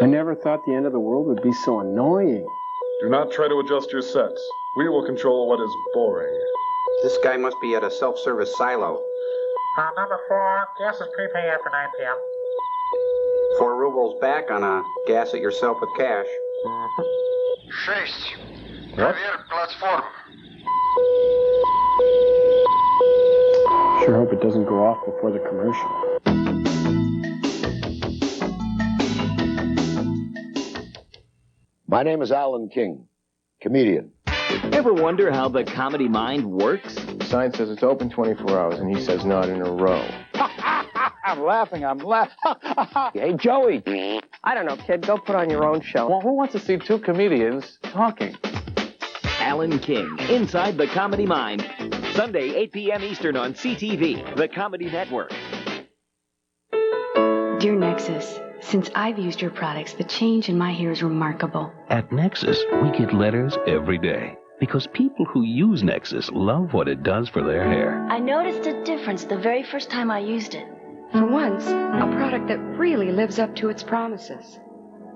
I never thought the end of the world would be so annoying.
Do not try to adjust your sets. We will control what is boring.
This guy must be at a self-service silo.
Number 4, gas is prepaid after 9 p.m.
4 rubles back on a gas it yourself with cash.
6.
Проверь
платформу.
Sure hope it doesn't go off before the commercial.
My name is Alan King, comedian.
Ever wonder how the comedy mind works?
The sign says it's open 24 hours, and he says not in a row. I'm laughing. Hey, Joey.
I don't know, kid. Go put on your own show.
Well, who wants to see 2 comedians talking?
Alan King, Inside the Comedy Mind. Sunday, 8 p.m. Eastern on CTV, the Comedy Network.
Dear Nexus, since I've used your products, the change in my hair is remarkable.
At Nexus, we get letters every day because people who use Nexus love what it does for their hair.
I noticed a difference the very first time I used it.
For once, a product that really lives up to its promises.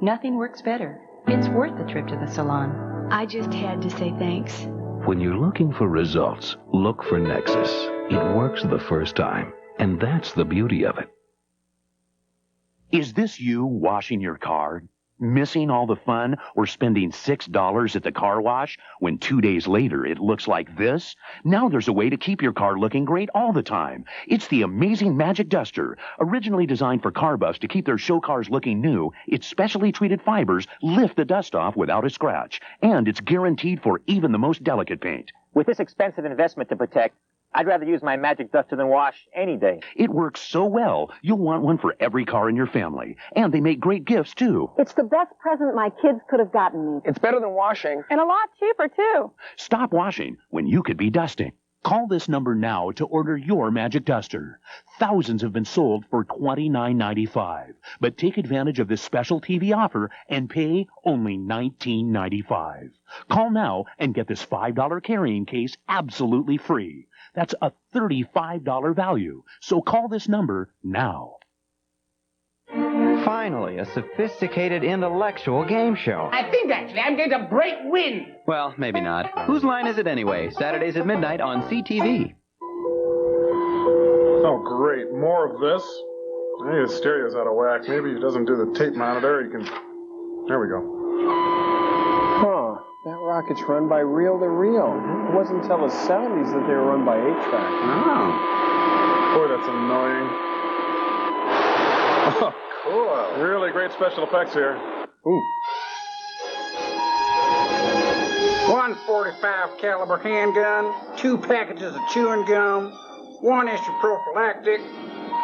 Nothing works better. It's worth the trip to the salon. I just had to say thanks.
When you're looking for results, look for Nexus. It works the first time, and that's the beauty of it.
Is this you washing your car?
Missing all the fun or spending $6 at the car wash when 2 days later it looks like this? Now there's a way to keep your car looking great all the time. It's the amazing Magic Duster. Originally designed for car buffs to keep their show cars looking new, its specially treated fibers lift the dust off without a scratch. And it's guaranteed for even the most delicate paint.
With this expensive investment to protect, I'd rather use my Magic Duster than wash any day.
It works so well, you'll want one for every car in your family. And they make great gifts, too.
It's the best present my kids could have gotten me.
It's better than washing.
And a lot cheaper, too.
Stop washing when you could be dusting. Call this number now to order your Magic Duster. Thousands have been sold for $29.95. But take advantage of this special TV offer and pay only $19.95. Call now and get this $5 carrying case absolutely free. That's a $35 value. So call this number now.
Finally, a sophisticated intellectual game show.
I think actually I'm going to break wind.
Well, maybe not. Whose line is it anyway? Saturdays at midnight on CTV.
Oh, great. More of this? Hey, his stereo's out of whack. Maybe he doesn't do the tape monitor. He can... There we go.
Huh. That rocket's run by reel-to-reel. It wasn't until the 70s that they were run by 8-track.
Oh. Boy, that's annoying. Oh, cool. Really great special effects here. Ooh.
145 caliber handgun, 2 packages of chewing gum, 1 issue prophylactic,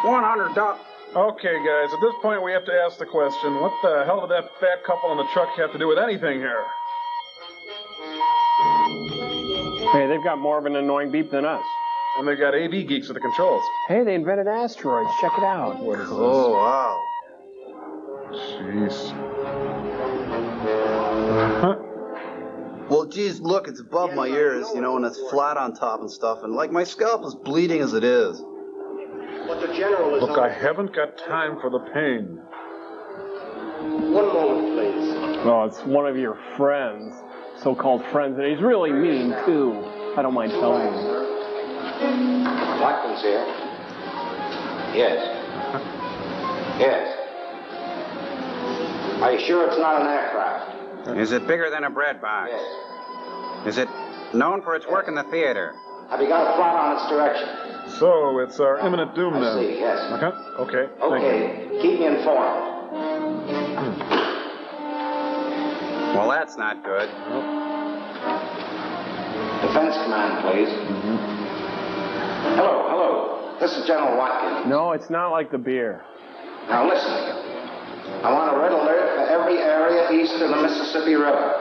$100.
Okay, guys, at this point we have to ask the question, what the hell did that fat couple in the truck have to do with anything here?
Hey, they've got more of an annoying beep than us.
And they got AV geeks at the controls.
Hey, they invented asteroids. Check it out. What is this?
Oh, wow.
Jeez.
Well, geez, look, it's above my ears, you know, and it's flat on top and stuff, and like my scalp is bleeding as it is.
But the general is...
Look, I haven't got time for the pain.
One moment, please.
Oh, it's one of your friends. So-called friends, and he's really mean, too. I don't mind telling you.
Watkins here. Yes. Yes. Are you sure it's not an aircraft?
Is it bigger than a bread box?
Yes.
Is it known for its work in the theater?
Have you got a plot on its direction?
So, it's our imminent doom now.
I see, yes.
Okay. Thank you.
Keep me informed.
Well, that's not good.
Defense Command, please. Hello. This is General Watkins.
No, it's not like the beer.
Now listen. I want a red alert for every area east of the Mississippi River.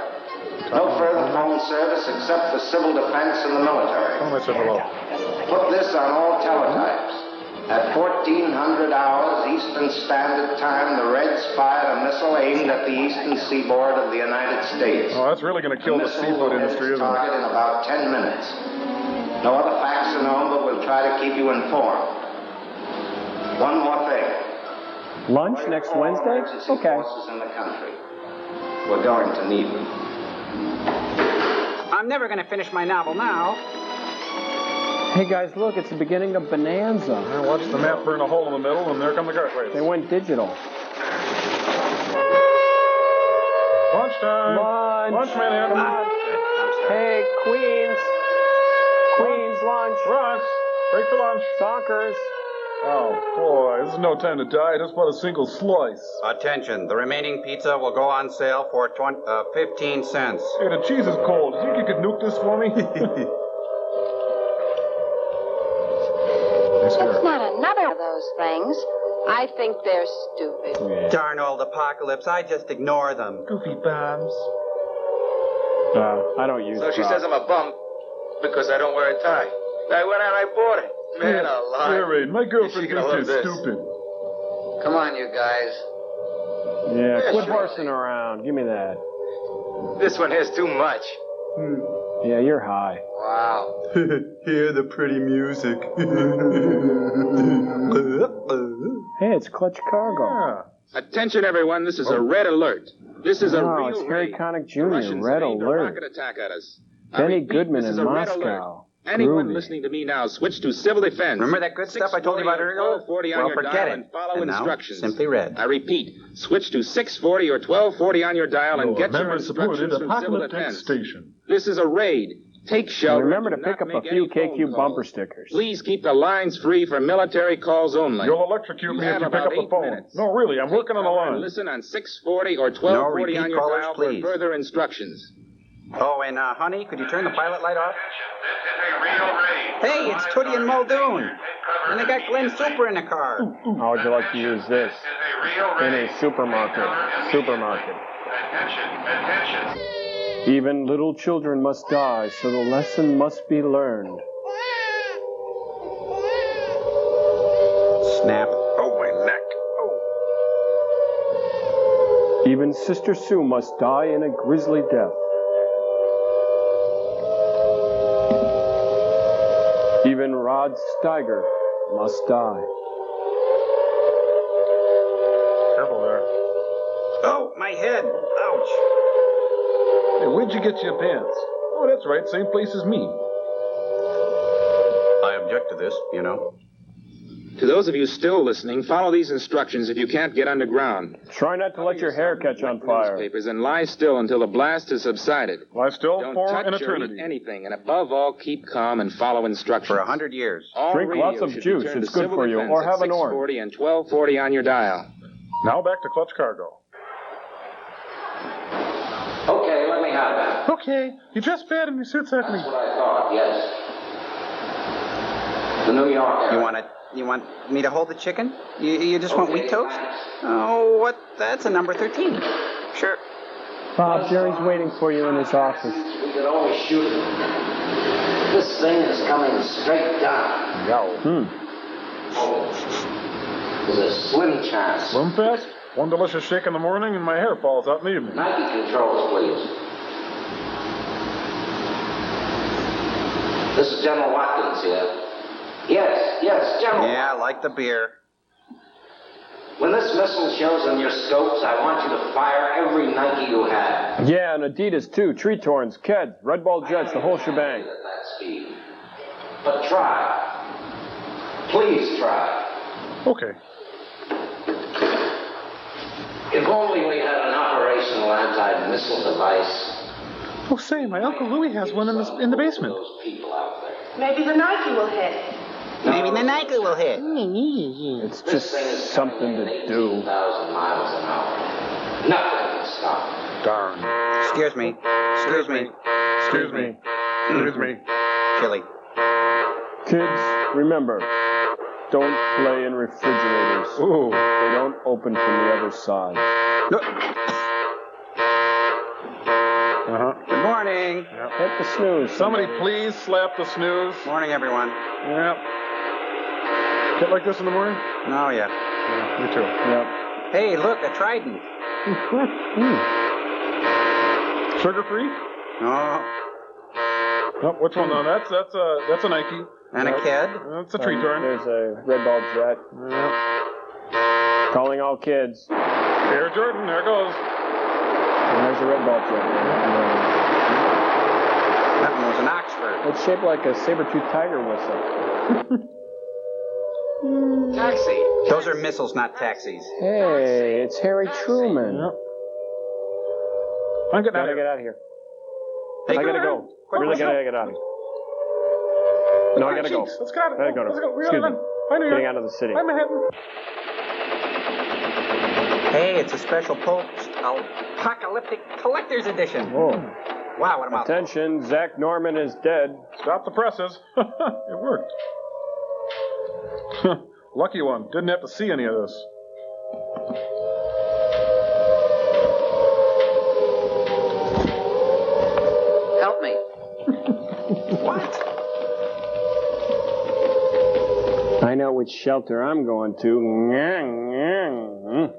No further phone service except for civil defense and the military. Put this on all teletypes. At 1400 hours Eastern Standard Time, the Reds fired a missile aimed at the eastern seaboard of the United States.
Oh, that's really going to kill the seafood industry, isn't it?
Target in about 10 minutes. No other facts are known, but we'll try to keep you informed. One more thing.
Lunch next Wednesday? Okay.
Forces in the country. We're going to need them.
I'm never going to finish my novel now.
Hey guys, look, it's the beginning of Bonanza.
I watched the map burn a hole in the middle, and there come the cartwheels.
They went digital.
Lunchtime. Lunch, man.
Come on. Hey, Queens. Queens, lunch.
Russ, break for lunch.
Sockers.
Oh, boy, this is no time to die. Just want a single slice.
Attention, the remaining pizza will go on sale for 15 cents.
Hey, the cheese is cold. Do you think you could nuke this for me?
It's not another of those things. I think they're stupid.
Yeah. Darn old apocalypse. I just ignore them.
Goofy bombs.
I don't use
So she says I'm a bum because I don't wear a tie. I went out and I bought it. Man alive.
Jerry, my girlfriend thinks you're stupid.
Come on, you guys.
Yeah, quit horsing around. Give me that.
This one has too much.
Yeah, you're high.
Wow.
Hear the pretty music.
Hey, it's Clutch Cargo.
Yeah.
Attention, everyone. This is a red alert. This is a real
it's Harry
raid.
Connick
The
Jr.
Russians
Red
aimed a
alert.
rocket attack at us.
Benny
I repeat,
Goodman
this is
in
a red
Moscow.
alert. Anyone
Groovy.
listening to me now, switch to civil defense.
Remember that good stuff I told you about earlier?
1240 on
Well,
your
forget
dial
it.
and follow
And now,
instructions.
simply read.
I repeat, switch to 640 or 1240 on your dial and get your
member-supported
instructions from civil
apocalyptic
defense.
station.
This is a raid. Take shelter.
Remember to
Do
pick
not
up a
make
few
any phone
KQ
calls.
bumper stickers.
Please keep the lines free for military calls only.
You'll electrocute me if
have
you pick
about
up the
8
phone.
minutes.
No, really, I'm working on the
Cover and
line.
Listen on 640 or 1240 on
repeat
your
callers,
dial
please.
for further instructions.
Oh, and honey, could you turn the pilot light off? Hey, it's Tootie and Muldoon. And they got Glenn Super in the car.
How would you like to use this? In a supermarket. Even little children must die, so the lesson must be learned.
Snap. Oh, my neck.
Even Sister Sue must die in a grisly death. Even Rod Steiger must die.
Careful there.
Oh, my head. Ouch.
Hey, where'd you get your pants? Oh, that's right, same place as me.
I object to this, you know.
To those of you still listening, follow these instructions if you can't get underground.
Try not to let your hair catch on fire.
Newspapers and lie still until the blast has subsided.
Lie still
Don't
for
touch
an
or
eternity.
eat anything, and above all, keep calm and follow instructions.
For 100 years.
All
Drink
radio
lots of
should be
juice.
turned
It's
to
good
civil
for you.
defense
Or
at
have an orange.
640 and 1240 on your dial.
Now back to Clutch Cargo.
Okay, let me have that.
Okay, you dressed bad in your suit, Stephanie.
That's what I thought, yes. The New York area.
You want me to hold the chicken? You just want
Okay,
wheat toast?
thanks.
Oh, what? That's a number 13. Sure.
Bob, Jerry's waiting for you in his office.
We could always shoot it. This thing is coming straight down. Oh, there's a slim chance.
Swim fast? One delicious shake in the morning and my hair falls out in the evening.
Nike controls, please. This is General Watkins here. Yes, General.
Yeah, I like the beer.
When this missile shows on your scopes, I want you to fire every Nike you have.
Yeah, and Adidas too. Tree Torns, Keds, Red Ball Jets, the whole shebang.
At that speed. But try. Please try.
Okay.
If only we had an operational anti-missile device.
Oh, say, my Uncle Louie has one in the basement.
Those people out there.
Maybe the Nike will hit.
Maybe the Nike will hit.
It's just something to do.
18,000 miles an hour. Nothing can stop it.
Darn.
Excuse me.
Excuse me.
Chili.
Kids, remember, don't play in refrigerators.
Ooh.
They don't open from the other side.
Uh-huh.
Good morning.
Yep.
Hit the snooze.
Somebody please slap the snooze.
Morning, everyone.
Yep. Get like this in the morning?
Oh, yeah.
Yeah, me too.
Yep.
Hey, look, a trident.
Sugar-free?
Oh,
Oh, which one? No, that's a Nike.
and a kid.
That's a tree torn.
There's a Red Ball Jet.
Yep.
Calling all kids.
Air Jordan, there it goes.
And there's a Red Ball Jet.
That one was an Oxford.
It's shaped like a saber-toothed tiger whistle.
Taxi. Those are missiles, not taxis.
Hey, it's Harry Truman.
Yep. I'm getting out
Gotta
of
get
here.
out of here.
Hey,
I gotta
go.
go. Really gotta get out of here. No, I gotta go.
Let's go.
I gotta go.
Let's go. We
Excuse
gotta
me.
run. Bye, New York.
Getting out of the city.
Bye, Manhattan.
Hey, it's a special apocalyptic collector's edition.
Whoa.
Wow, what a mouthful.
Attention, Zach Norman is dead.
Stop the presses. It worked. Lucky one. Didn't have to see any of this.
Help me.
What?
I know which shelter I'm going to.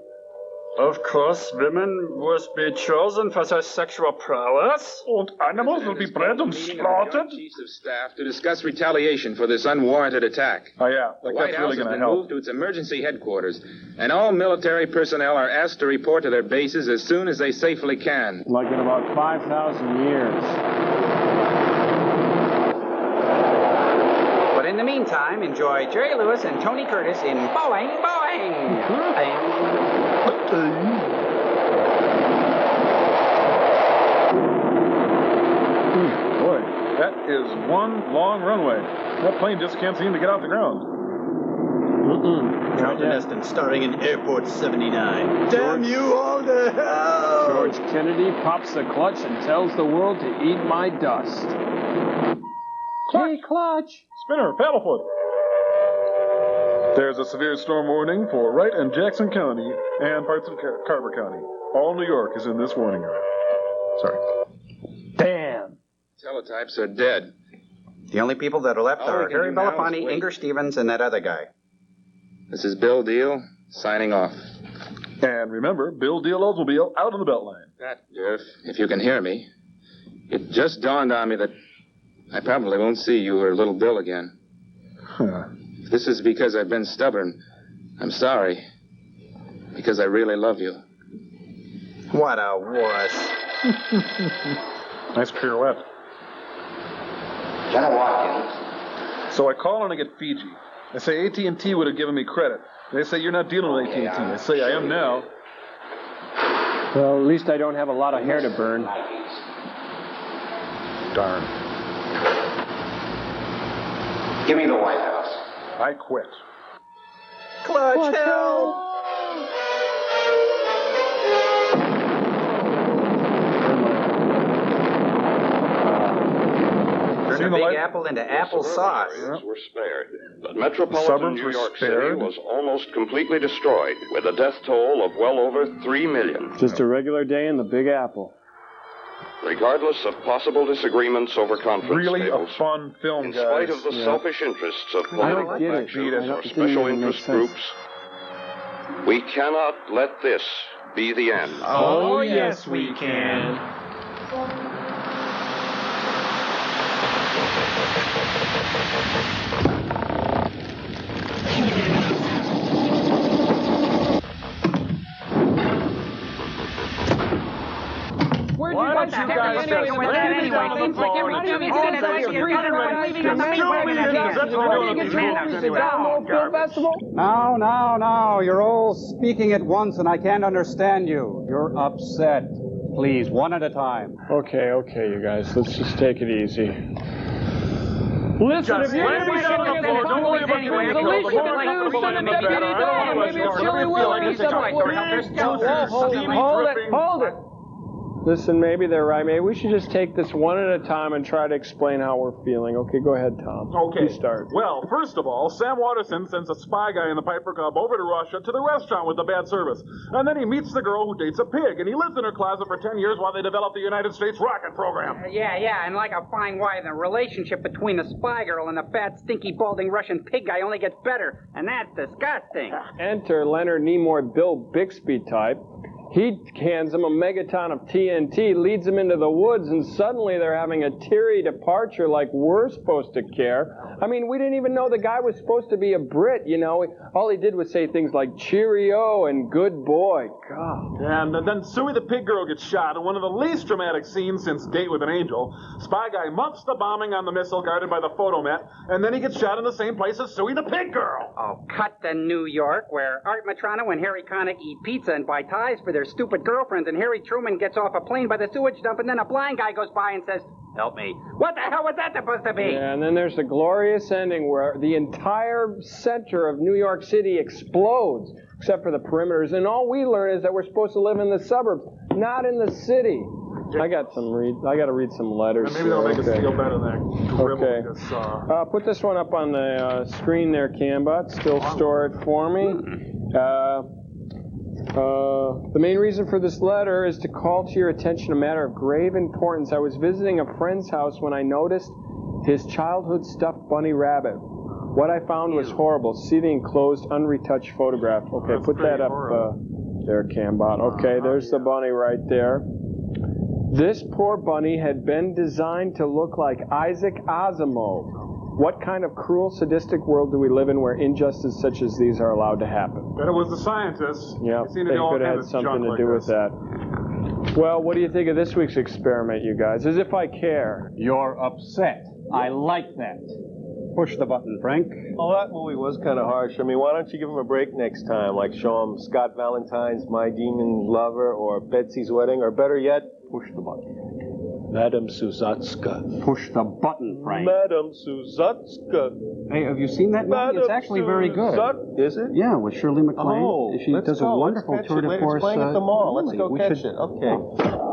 Of course, women must be chosen for their sexual prowess.
And animals will be bred and slaughtered.
Chiefs of Staff to discuss retaliation for this unwarranted attack.
Oh, yeah.
The
Like
White
that's
House
really
has
going to
been
help.
moved to its emergency headquarters, and all military personnel are asked to report to their bases as soon as they safely can.
Like in about 5,000 years.
meantime, enjoy Jerry Lewis and Tony Curtis in Boing Boing.
Boy, that is one long runway. That plane just can't seem to get off the ground.
Charlton Heston starring in Airport 79. Damn you all to hell!
George Kennedy pops the clutch and tells the world to eat my dust.
Clutch! Clutch! Spinner, paddlefoot. There's a severe storm warning for Wright and Jackson County and parts of Carver County. All New York is in this warning area. Sorry.
Damn.
Teletypes are dead.
The only people that are left
All
are
we can
Harry
do now is
Belafonte,
wait.
Inger Stevens, and that other guy.
This is Bill Deal, signing off.
And remember, Bill Deal Oldsmobile out on the Beltline.
That, if you can hear me, it just dawned on me that I probably won't see you or little Bill again. If this is because I've been stubborn, I'm sorry. Because I really love you.
What a wuss.
Nice pirouette.
General Watkins.
So I call and I get Fiji. I say AT&T would have given me credit. They say you're not dealing with AT&T. I say I am now.
Well, at least I don't have a lot of hair to burn.
Darn.
Give me the White House.
I quit.
Clutch, help! Turn the Big Apple into applesauce.
Were spared, but metropolitan New York City was almost completely destroyed, with a death toll of well over 3 million.
Just a regular day in the Big Apple.
Regardless of possible disagreements over conference
Really
tables,
a fun film,
in
guys.
spite of the selfish interests of political factions or
It
special
didn't
interest
make sense.
groups, we cannot let this be the end.
Oh, yes, we can. Where'd you guys
the
get
heck
anyway?
are you doing with that anyway? Seems like every 2 minutes you're leaving us.
No. You're all speaking at once, and I can't understand you. You're upset. Please, one at a time.
Okay, you guys. Let's just take it easy. Listen, if you're going to be showing us a conflict anyway, the least you can do is send a deputy down. Maybe if Chili will do something. Hold it. Listen, maybe they're right. Maybe we should just take this one at a time and try to explain how we're feeling. Okay, go ahead, Tom.
Okay.
You start.
Well, first of all, Sam Waterston sends a spy guy in the Piper Cub over to Russia to the restaurant with the bad service. And then he meets the girl who dates a pig, and he lives in her closet for 10 years while they develop the United States rocket program.
Yeah, and like a fine wine, the relationship between the spy girl and the fat, stinky, balding Russian pig guy only gets better, and that's disgusting.
Enter Leonard Nimoy, Bill Bixby type. He hands him a megaton of TNT, leads him into the woods, and suddenly they're having a teary departure like we're supposed to care. I mean, we didn't even know the guy was supposed to be a Brit, you know. All he did was say things like cheerio and good boy. God.
And then Suey the pig girl gets shot in one of the least dramatic scenes since Date with an Angel. Spy guy muffs the bombing on the missile guarded by the photomet, and then he gets shot in the same place as Suey the pig girl.
Oh, cut to New York, where Art Matrano and Harry Connick eat pizza and buy ties for their stupid girlfriends, and Harry Truman gets off a plane by the sewage dump, and then a blind guy goes by and says, "Help me." What the hell was that supposed to be?
Yeah, and then there's the glorious ending where the entire center of New York City explodes, except for the perimeters, and all we learn is that we're supposed to live in the suburbs, not in the city. I got to read some letters.
And maybe that'll make us feel better than that.
Okay. Put this one up on the screen there, Cambot. Still store it for me. The main reason for this letter is to call to your attention a matter of grave importance. I was visiting a friend's house when I noticed his childhood stuffed bunny rabbit. What I found was horrible. See the enclosed, unretouched photograph. Okay, put that up there, Cambot. Okay, there's the bunny right there. This poor bunny had been designed to look like Isaac Asimov. What kind of cruel, sadistic world do we live in where injustices such as these are allowed to happen?
But it was the scientists.
Yeah, they could have had something to do with that. Well, what do you think of this week's experiment, you guys? As if I care.
You're upset. I like that. Push the button, Frank.
Well, that movie was kind of harsh. I mean, why don't you give him a break next time? Like show him Scott Valentine's My Demon Lover or Betsy's Wedding, or better yet,
push the button.
Madame Suzatska.
Push the button, Frank.
Madame Suzatska.
Hey, have you seen that movie? It's actually very good.
Is it?
Yeah, with Shirley MacLaine.
Oh,
she does a wonderful tour de force.
It's playing at the mall. Let's go
we
catch
should...
it. Okay.